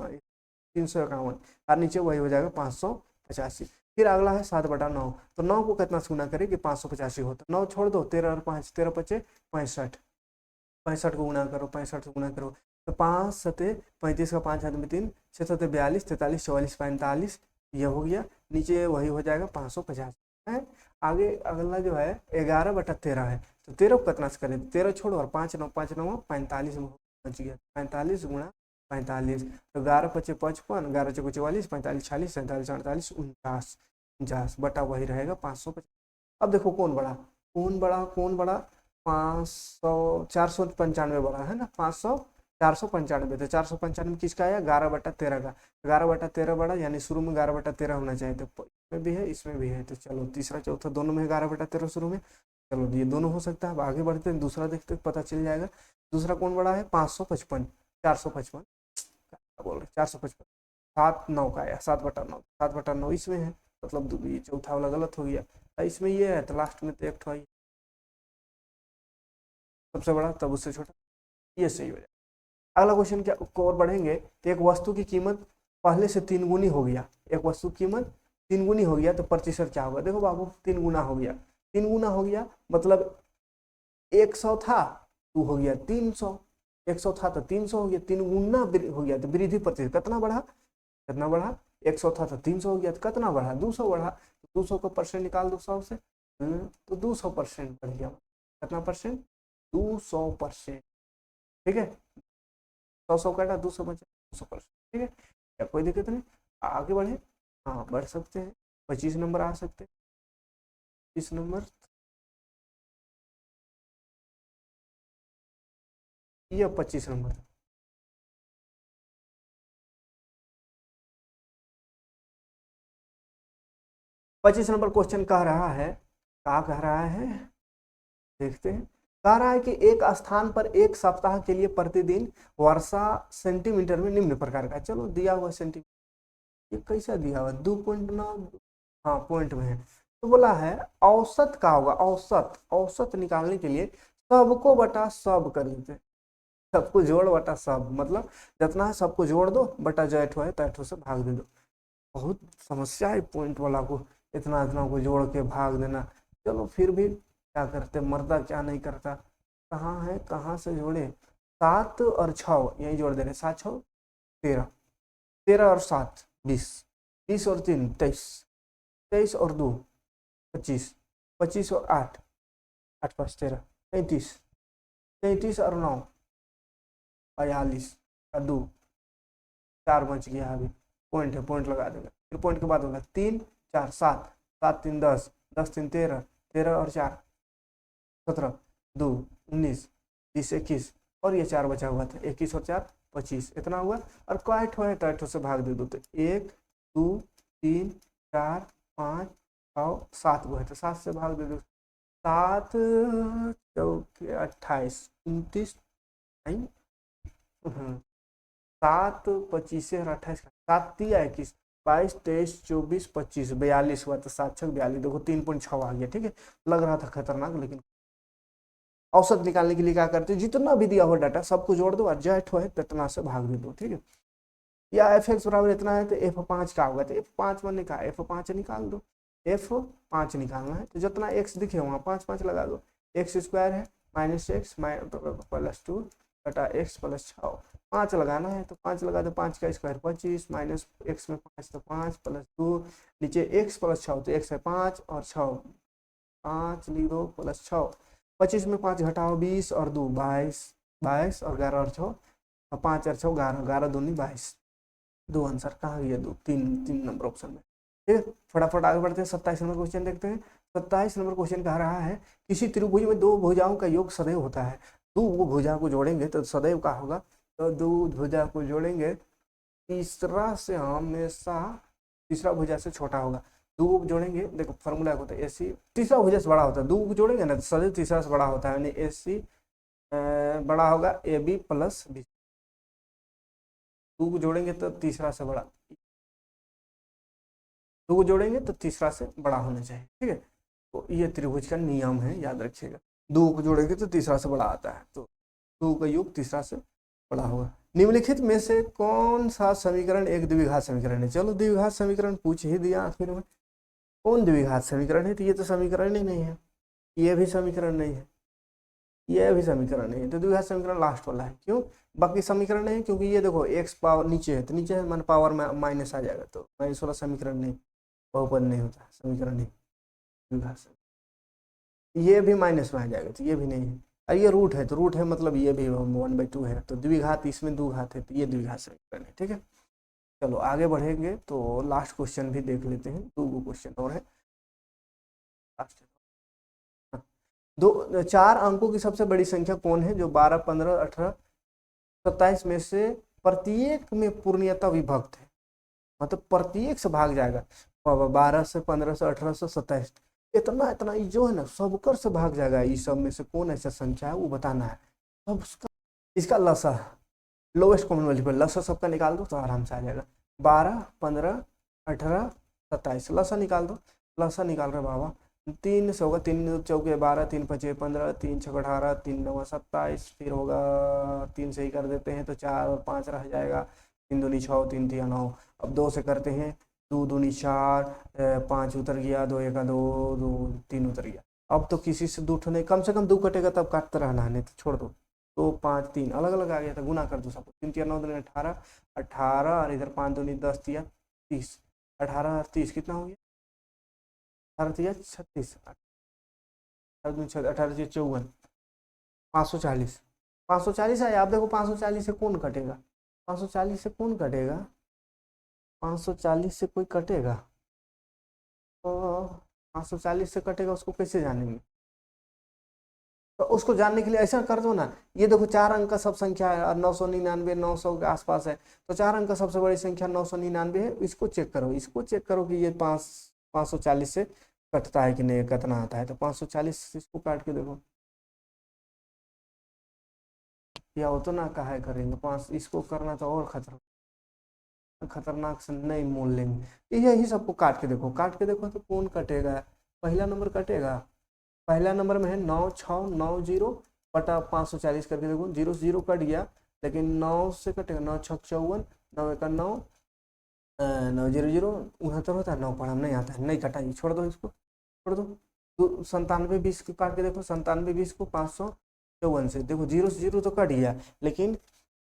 Speaker 1: 351, और नीचे वही हो जाएगा 585। फिर अगला है 7/9, तो 9 को कितना से गुना करें कि 585 हो? तो 9 छोड़ दो, 13 और 5, 13 पचे 65, 65 को गुना करो, 65 से गुना करो तो 5 7 35 का 5 हाथ में 3, 6 7 42 43 44 45, ये हो गया। नीचे वही हो जाएगा 550 है। आगे अगला जो है 11/13 है, तो 13 को कितना से करें? 13 छोड़ो और 5 9 5 9 45 में बच गया, 45 गुणा 45, तो 11 पचे 55, 11 चौके 44, 45 46 47 48 49, 49 बटा वही रहेगा 550। अब देखो कौन बड़ा, कौन बड़ा, कौन बड़ा? 500 495 बड़ा है ना, 500 495, तो 495 किसका आया? 11/13 का। 11/13 बड़ा, यानी शुरू में 11/13 होना चाहिए, तो इसमें भी है इसमें भी है। तो चलो तीसरा चौथा दोनों में 11/13 शुरू में, चलो ये दोनों हो सकता है। अब आगे बढ़ते हैं, दूसरा देखते पता चल जाएगा। दूसरा कौन बड़ा है? 555 455 बोल रहे 455, 7 9 का आया, 7/9, 7/9 इसमें है, मतलब ये चौथा वाला गलत हो गया। इसमें ये है तो लास्ट में तो एक ठो सबसे बड़ा तब उससे छोटा, ये सही हो जाए। अगला क्वेश्चन क्या को और बढ़ेंगे तो एक वस्तु की कीमत पहले से 3 गुनी हो गया, एक वस्तु की कीमत 3 गुनी हो गया तो प्रतिशत क्या होगा? देखो बाबू 3 गुना हो गया, 3 गुना हो गया, मतलब 100 था, 2 हो गया 300, 100 था तो 300 हो गया, 3 गुना हो गया तो वृद्धि प्रतिशत कितना बढ़ा, कितना बढ़ा, 100 था तो 300 हो गया तो कितना बढ़ा, 200 बढ़ा, तो 200 का परसेंट निकाल दो 100 से, तो 200% बढ़ गया, कितना परसेंट, 200%। ठीक है, 100 काटा 200 बचा, 200%। ठीक है, क्या कोई दिक्कत नहीं, आगे बढ़े, हाँ बढ़ सकते हैं, 25 नंबर आ सकते हैं, 25 नंबर, ये 25 नंबर, 25 नंबर क्वेश्चन कह रहा है, क्या कह रहा है, देखते हैं। कह रहा है कि एक स्थान पर एक सप्ताह के लिए प्रतिदिन वर्षा सेंटीमीटर में निम्न प्रकार का, चलो दिया हुआ सेंटीमीटर, ये कैसा दिया हुआ, 2.9, हाँ पॉइंट में है, तो बोला है औसत का होगा, औसत, औसत निकालने के लिए सबको बटा सब कर लेते हैं, सबको जोड़ बटा सब, मतलब जितना है सबको जोड़ दो बटा जो ऐठो है तैठो से भाग दे दो। बहुत समस्या है पॉइंट वाला को, इतना इतना को जोड़ के भाग देना, चलो फिर भी क्या करते, मर्दा क्या नहीं करता, कहाँ है, कहाँ से जोड़े, 7 और 6 यही जोड़ दे रहे, 7 6 13, 13 और 7 20, 20 और 3 23, 23 और 2 25, 25 और 8 8 5 13 33, 33 और 9 42 और 2 4 बच गया, अभी पॉइंट है, पॉइंट लगा देगा, फिर पॉइंट के बाद होगा 3 4 7, 7 3 10, 10 3 13, 13 और 4 17, 2 19, 20 21, और ये 4 बचा हुआ था, 21 और 4 25, इतना हुआ, और काइट हुआ है तो 8 से भाग दे दो, तो 1 2 3 4 5 6 7 हुआ है तो 7 से भाग दे दो, 7 चौके 28 29, नहीं 7 25 और 28 का 7 दिया 21 22 23 24 25 42 हुआ, तो 7 6 42, देखो 3.6 आ गया। ठीक है, लग रहा था खतरनाक, लेकिन औसत निकालने के लिए क्या करते हैं, जितना भी दिया हुआ डाटा सबको जोड़ दो और जेट हो है तितना से भाग दे दो। ठीक है, या एफ एक्स बराबर इतना है तो F5 का होगा, तो F5 में निकाल, F5 निकाल दो, F5 निकालना है तो जितना x दिखे वहाँ 5 5 लगा दो, एक्स स्क्वायर है -x +2 बटा x +6, 5 लगाना है तो 5 लगा दो, 5 का स्क्वायर 25 माइनस x में 5 तो 5 +2, नीचे x +6 तो x है 5 और 6 5 लिख दो +6, 25 में 5 घटाओ 20 और 2 22, 22 और 11 और 6, 5 और 6 11, 11 दूनी 22, 2 आंसर कहाँ गया, 2 3 नंबर ऑप्शन में। ठीक है, फटाफट आगे बढ़ते हैं, 27 नंबर क्वेश्चन देखते हैं। 27 नंबर क्वेश्चन कह रहा है किसी त्रिभुज में दो भुजाओं का योग सदैव होता है, दो भुजा को जोड़ेंगे तो सदैव का होगा, तो दो भुजा को जोड़ेंगे तीसरा से हमेशा तीसरा भुजा से छोटा होगा, दो जोड़ेंगे, देखो फॉर्मूला होता है AC, तीसरा भुजा से बड़ा होता है, दो को जोड़ेंगे ना तो सदैव तीसरा से बड़ा होता है, यानी AC बड़ा होगा AB + BC, दो को जोड़ेंगे तो तीसरा से बड़ा, दो को जोड़ेंगे तो तीसरा से बड़ा होना चाहिए। ठीक है, तो ये त्रिभुज का नियम है, याद रखिएगा, दो को जोड़ेंगे तो तीसरा से बड़ा आता है, तो दो का योग तीसरा से बड़ा होगा। निम्नलिखित में से कौन सा समीकरण एक द्विघात समीकरण है, चलो द्विघात समीकरण पूछ ही दिया आखिर में, कौन द्विघात समीकरण है, तो ये तो समीकरण ही नहीं है, ये भी समीकरण नहीं है, ये भी समीकरण नहीं है, तो द्विघात समीकरण लास्ट वाला है, क्यों, बाकी समीकरण नहीं, क्योंकि ये देखो x पावर नीचे है तो नीचे है, मान पावर में माइनस आ जाएगा, तो माइनस वाला समीकरण नहीं, बहुपद नहीं होता, समीकरण नहीं, द्विघात समीकरण, ये भी माइनस में आ जाएगा तो ये भी नहीं है, और ये रूट है तो रूट है मतलब ये भी 1/2 है, तो द्विघात इसमें दो घात है तो ये द्विघात समीकरण है। ठीक है, चलो आगे बढ़ेंगे, तो लास्ट क्वेश्चन भी देख लेते हैं, दो क्वेश्चन और है लास्ट। दो 4 अंकों की सबसे बड़ी संख्या कौन है जो 12 15 18 27 में से प्रत्येक में पूर्णतः विभक्त है, मतलब प्रत्येक से भाग जाएगा, 12 से 15 से 18 से 27, इतना इतना जो है ना सबकर से भाग जाएगा, इस सब में से कौन ऐसा संख्या है वो बताना है, सब उसका, इसका लसा लोएस्ट कॉमन मल्टीपल, लसा सबका निकाल दो तो आराम से आ जाएगा, 12 15 18 27 लसा निकाल दो, लसा निकाल रहे बाबा, 3 से होगा, 3 चौके 12, 3 5 15, 3 6 18, 3 9 27, फिर होगा 3 से ही कर देते हैं तो 4 और 5 रह जाएगा, 3 दूनी 6 3 3 9, अब 2 से करते हैं, 2 दूनी 4, 5 उतर गया, 2 1 2 2 3 उतर गया, अब तो किसी से दो नहीं, कम से कम दो कटेगा तब काटते रहना है, नहीं तो छोड़ दो। दो पाँच तीन अलग अलग आ गया था, गुना कर दो सबको। तीन तिया नौ दूनी 18, 18 और इधर 5 दूनी 10 तिया 30, 18 और 30 कितना हो गया? 18 तिया 36, 18 तिया 54, 540। 540 है, आप देखो 540 से कौन कटेगा? 540 से कौन कटेगा? 540 से कोई कटेगा? तो 540 से कटेगा, उसको कैसे जानेंगे? तो उसको जानने के लिए ऐसा कर दो ना, ये देखो 4 अंक का सब संख्या है और 999 900 के आसपास है, तो 4 अंक का सबसे बड़ी संख्या 999 है। इसको चेक करो, इसको चेक करो कि ये 540 से कटता है कि नहीं, कितना आता है। तो 540 इसको काट के देखो, या उतना का है करेंगे। पाँच इसको करना तो और खतरनाक से नहीं मोल लेंगे। यही सबको काट के देखो, काट के देखो तो कौन कटेगा? पहला नंबर कटेगा। पहला नंबर में है 9690 बटा 540 करके देखो, जीरो से जीरो कट गया, लेकिन 9 से कटेगा। 9 छक 54, 9 एक 9, 9 0 0 69 होता है। 9 पढ़ा नहीं आता है, नहीं कटा, छोड़ दो, इसको छोड़ दो। तो 97 20 को काट के देखो, 97 20 को 554 से देखो, जीरो से जीरो तो कट गया, लेकिन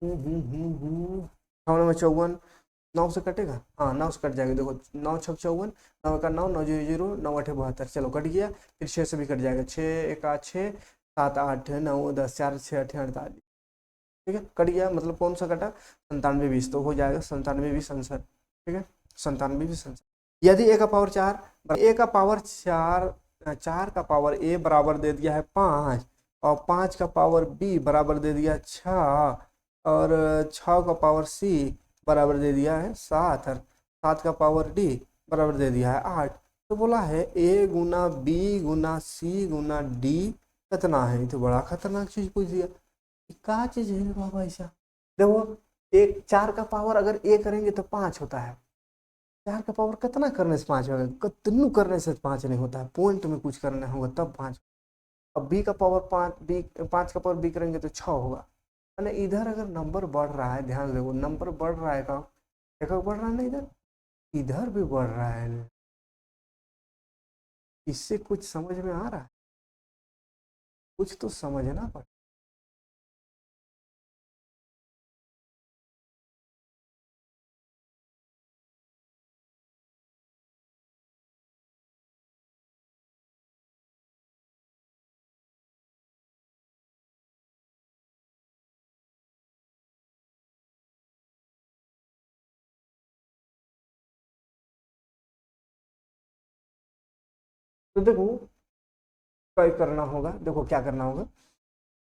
Speaker 1: 54, 9 से कटेगा, हाँ 9 से कट जाएगा। देखो 9 छक 54, 9 का 9, 9 0 0, 9 8 72, चलो कट गया। फिर 6 से भी कट जाएगा, 6 एक 6, 7 8 9 10, 4 6 8 48, ठीक है कट गया। मतलब कौन सा कटा? 97 20, तो हो जाएगा 97 20 आंसर, ठीक है 97 20 आंसर। यदि ए का पावर 4, ए का पावर 4, 4 का पावर ए बराबर दे दिया है 5, और 5 का पावर बी बराबर दे दिया 6, और 6 का पावर सी बराबर दे दिया है 7, और 7 का पावर डी बराबर दे दिया है 8, तो बोला है ए गुना बी गुना सी गुना डी कितना है। तो बड़ा खतरनाक चीज पूछ दिया, क्या चीज है बाबा ऐसा? देखो एक 4 का पावर अगर ए करेंगे तो 5 होता है, 4 का पावर कितना करने से 5 होगा? कितनू करने से 5 नहीं होता है, पॉइंट में कुछ करना होगा तब 5। अब बी का पावर 5, बी 5 का पावर बी करेंगे तो 6 होगा। मैंने इधर अगर नंबर बढ़ रहा है, ध्यान देखो नंबर बढ़ रहा है, का देखो बढ़ रहा है ना, इधर इधर भी बढ़ रहा है। इससे कुछ समझ में आ रहा है? कुछ तो समझना पड़ेगा। तो देखो क्या करना होगा, देखो क्या करना होगा,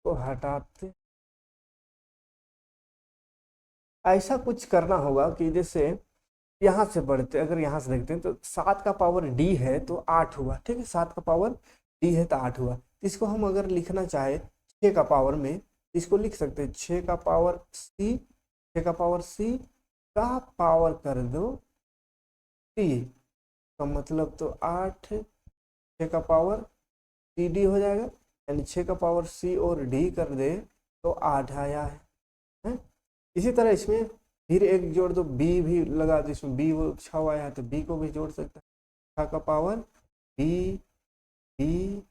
Speaker 1: तो हटाते ऐसा कुछ करना होगा कि जैसे यहाँ से बढ़ते, अगर यहाँ से देखते हैं तो 7 का पावर डी है तो 8 हुआ, ठीक है 7 का पावर डी है तो 8 हुआ। इसको हम अगर लिखना चाहे 6 का पावर में, इसको लिख सकते हैं 6 का पावर सी, 6 का पावर सी का पावर कर दो डी, का मतलब तो 8, 6 का पावर सी डी हो जाएगा, यानी 6 का पावर सी और डी कर दे तो 8 आया है? इसी तरह इसमें फिर एक जोड़ दो, बी भी लगा दो, इसमें बी वो 6 आया है तो बी को भी जोड़ सकता है, 6 का पावर बी, बी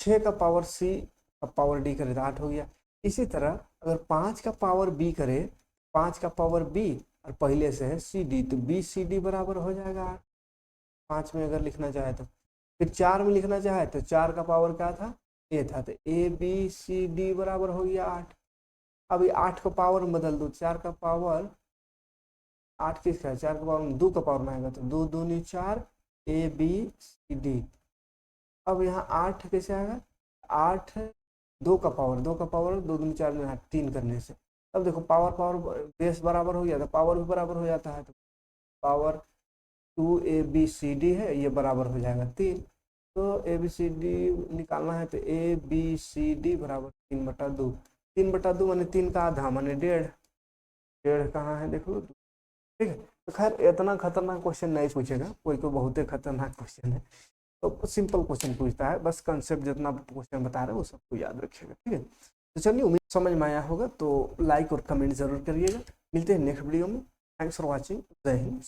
Speaker 1: 6 का पावर सी का पावर डी करे तो 8 हो गया। इसी तरह अगर 5 का पावर बी करे, 5 का पावर बी और पहले से है सी डी, तो बी सी डी बराबर हो जाएगा 8, 5 में अगर लिखना चाहे तो। फिर 4 में लिखना चाहे तो 4 का पावर क्या था? ए था, तो ए बी सी डी बराबर हो गया 8। अभी 8 का पावर में बदल दो, 4 का पावर 8 किसका है? 4 का पावर में 2 का पावर में आएगा तो 2 दूनी 4, ए बी सी डी। अब यहाँ 8 कैसे आएगा? 8 2 का पावर, 2 का पावर 2 दूनी 4 में 3 करने से, अब देखो पावर पावर बेस बराबर हो गया तो पावर भी बराबर हो जाता है, तो power 2 A B C D है, ये बराबर हो जाएगा 3। तो ए बी सी डी निकालना है तो ए बी सी डी बराबर 3/2, 3/2 माने 3 का आधा माने 1.5, 1.5 कहाँ है देख लो, ठीक है। तो खैर इतना खतरनाक क्वेश्चन नहीं पूछेगा कोई, को बहुत ही खतरनाक क्वेश्चन है, तो सिंपल क्वेश्चन पूछता है, बस कंसेप्ट जितना क्वेश्चन बता रहे हैं वो सबको याद रखिएगा, ठीक है। तो चलिए उम्मीद समझ में आया होगा, तो लाइक और कमेंट जरूर करिएगा। मिलते हैं नेक्स्ट वीडियो में। थैंक्स फॉर वॉचिंग, जय हिंद।